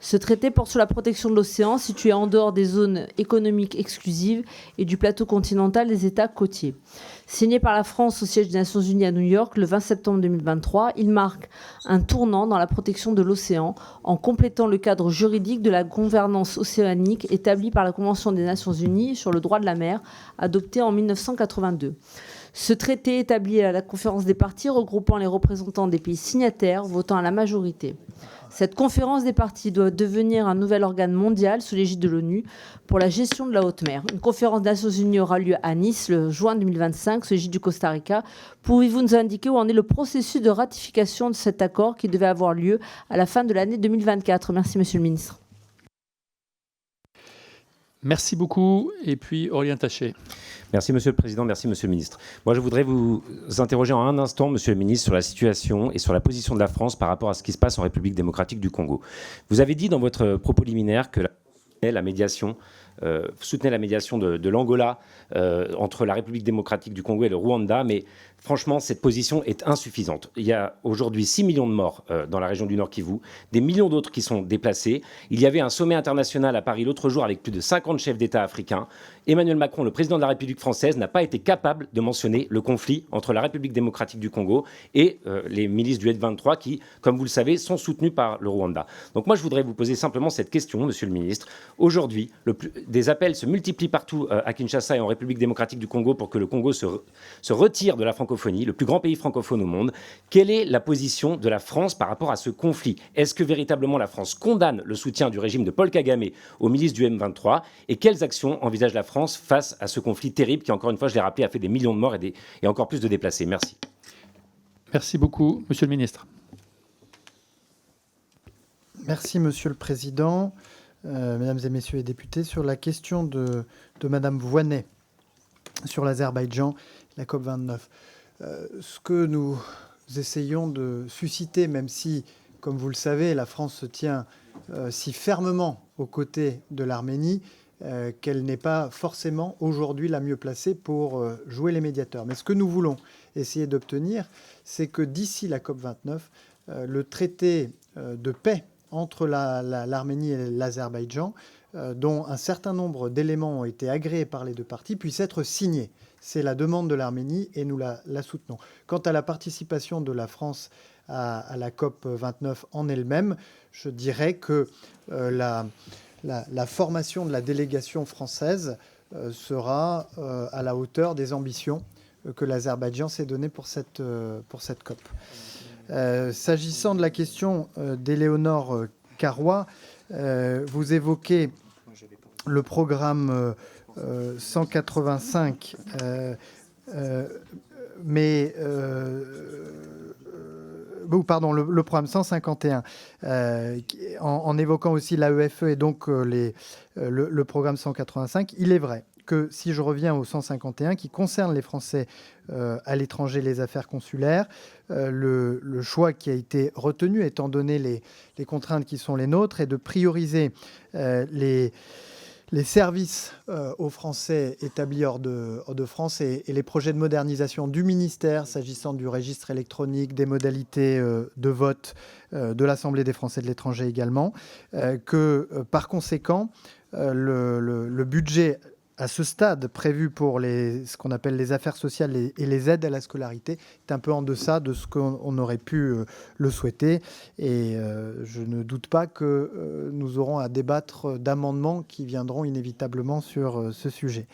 Ce traité porte sur la protection de l'océan situé en dehors des zones économiques exclusives et du plateau continental des États côtiers. Signé par la France au siège des Nations Unies à New York le 20 septembre 2023, il marque un tournant dans la protection de l'océan en complétant le cadre juridique de la gouvernance océanique établi par la Convention des Nations Unies sur le droit de la mer, adoptée en 1982. Ce traité établit à la conférence des parties regroupant les représentants des pays signataires votant à la majorité. Cette conférence des parties doit devenir un nouvel organe mondial sous l'égide de l'ONU pour la gestion de la haute mer. Une conférence des Nations Unies aura lieu à Nice le juin 2025 sous l'égide du Costa Rica. Pouvez-vous nous indiquer où en est le processus de ratification de cet accord qui devait avoir lieu à la fin de l'année 2024 ? Merci, Monsieur le Ministre. Merci beaucoup. Et puis, Aurélien Taché. Merci, Monsieur le Président. Merci, Monsieur le Ministre. Moi, je voudrais vous interroger en un instant, Monsieur le Ministre, sur la situation et sur la position de la France par rapport à ce qui se passe en République démocratique du Congo. Vous avez dit dans votre propos liminaire que la médiation soutenait la médiation de l'Angola entre la République démocratique du Congo et le Rwanda, mais franchement, cette position est insuffisante. Il y a aujourd'hui 6 millions de morts dans la région du Nord Kivu, des millions d'autres qui sont déplacés. Il y avait un sommet international à Paris l'autre jour avec plus de 50 chefs d'État africains. Emmanuel Macron, le président de la République française, n'a pas été capable de mentionner le conflit entre la République démocratique du Congo et les milices du F-23 qui, comme vous le savez, sont soutenues par le Rwanda. Donc moi, je voudrais vous poser simplement cette question, Monsieur le Ministre. Aujourd'hui, des appels se multiplient partout à Kinshasa et en République démocratique du Congo pour que le Congo se retire de la francophonie, le plus grand pays francophone au monde. Quelle est la position de la France par rapport à ce conflit ? Est-ce que véritablement la France condamne le soutien du régime de Paul Kagame aux milices du M23 ? Et quelles actions envisage la France face à ce conflit terrible qui, encore une fois, je l'ai rappelé, a fait des millions de morts et encore plus de déplacés ? Merci. Merci beaucoup, Monsieur le Ministre. Merci, Monsieur le Président. Mesdames et Messieurs les députés, sur la question de Madame Voynet sur l'Azerbaïdjan, la COP29. Ce que nous essayons de susciter, même si, comme vous le savez, la France se tient si fermement aux côtés de l'Arménie, qu'elle n'est pas forcément aujourd'hui la mieux placée pour jouer les médiateurs. Mais ce que nous voulons essayer d'obtenir, c'est que d'ici la COP29, le traité de paix entre l'Arménie et l'Azerbaïdjan, dont un certain nombre d'éléments ont été agréés par les deux parties, puisse être signé. C'est la demande de l'Arménie et nous la soutenons. Quant à la participation de la France à la COP29 en elle-même, je dirais que la formation de la délégation française sera à la hauteur des ambitions que l'Azerbaïdjan s'est données pour cette COP. S'agissant de la question d'Éléonore Carrois, vous évoquez le programme 185, le programme 151, en évoquant aussi l'AEFE et donc le programme 185. Il est vrai que si je reviens au 151 qui concerne les Français à l'étranger, les affaires consulaires, le choix qui a été retenu, étant donné les contraintes qui sont les nôtres, est de prioriser les services aux Français établis hors de France et les projets de modernisation du ministère, s'agissant du registre électronique, des modalités de vote de l'Assemblée des Français de l'étranger également, que par conséquent, le budget à ce stade prévu pour ce qu'on appelle les affaires sociales et les aides à la scolarité est un peu en deçà de ce qu'on aurait pu le souhaiter. Et je ne doute pas que nous aurons à débattre d'amendements qui viendront inévitablement sur ce sujet.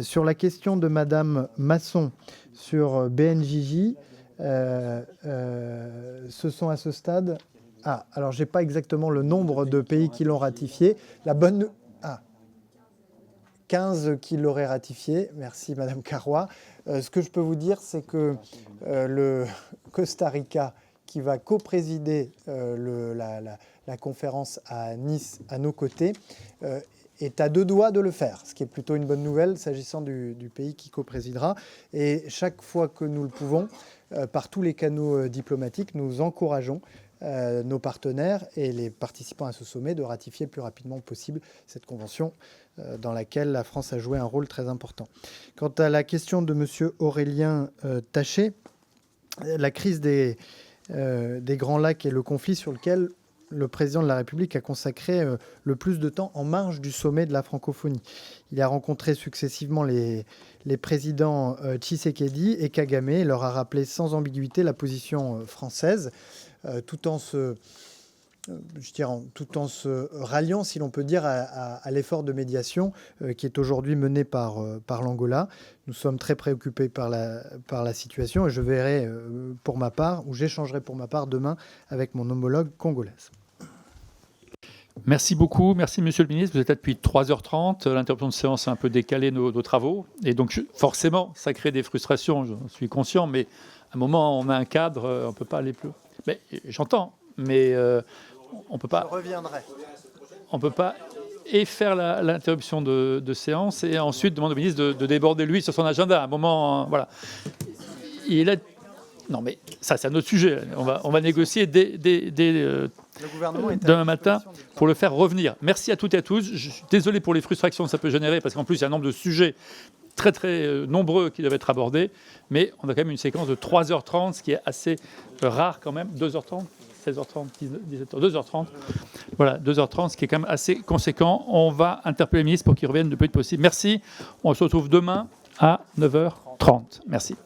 Sur la question de Madame Masson sur BNJJ, ce sont à ce stade... Ah, alors j'ai pas exactement le nombre de pays qui l'ont ratifié. La bonne... 15 qui l'auraient ratifié. Merci Madame Carrois. Ce que je peux vous dire, c'est que le Costa Rica, qui va co-présider la conférence à Nice à nos côtés, est à 2 doigts de le faire, ce qui est plutôt une bonne nouvelle s'agissant du pays qui co-présidera. Et chaque fois que nous le pouvons, par tous les canaux diplomatiques, nous encourageons nos partenaires et les participants à ce sommet de ratifier le plus rapidement possible cette convention dans laquelle la France a joué un rôle très important. Quant à la question de M. Aurélien Taché, la crise des Grands Lacs est le conflit sur lequel le président de la République a consacré le plus de temps en marge du sommet de la francophonie. Il a rencontré successivement les présidents Tshisekedi et Kagame et leur a rappelé sans ambiguïté la position française, tout en se ralliant, si l'on peut dire, à l'effort de médiation qui est aujourd'hui mené par l'Angola. Nous sommes très préoccupés par la situation et je verrai pour ma part, ou j'échangerai pour ma part demain avec mon homologue congolaise. Merci beaucoup. Merci, Monsieur le Ministre. Vous êtes là depuis 3h30. L'interruption de séance a un peu décalé nos travaux. Et donc, forcément, ça crée des frustrations, j'en suis conscient. Mais à un moment, on a un cadre, on ne peut pas aller plus haut. Mais j'entends, mais on ne peut pas... Je reviendrai. On ne peut pas et faire l'interruption de séance et ensuite demander au ministre de déborder, lui, sur son agenda. À un moment, voilà. Il est là... Non, mais ça, c'est un autre sujet. On va négocier dès demain matin pour le faire revenir. Merci à toutes et à tous. Je suis désolé pour les frustrations que ça peut générer, parce qu'en plus, il y a un nombre de sujets très, très nombreux qui doivent être abordés. Mais on a quand même une séquence de 3h30, ce qui est assez rare quand même. 2h30, 16h30, 17h, 2h30. Voilà, 2h30, ce qui est quand même assez conséquent. On va interpeller le ministre pour qu'il revienne le plus vite possible. Merci. On se retrouve demain à 9h30. Merci.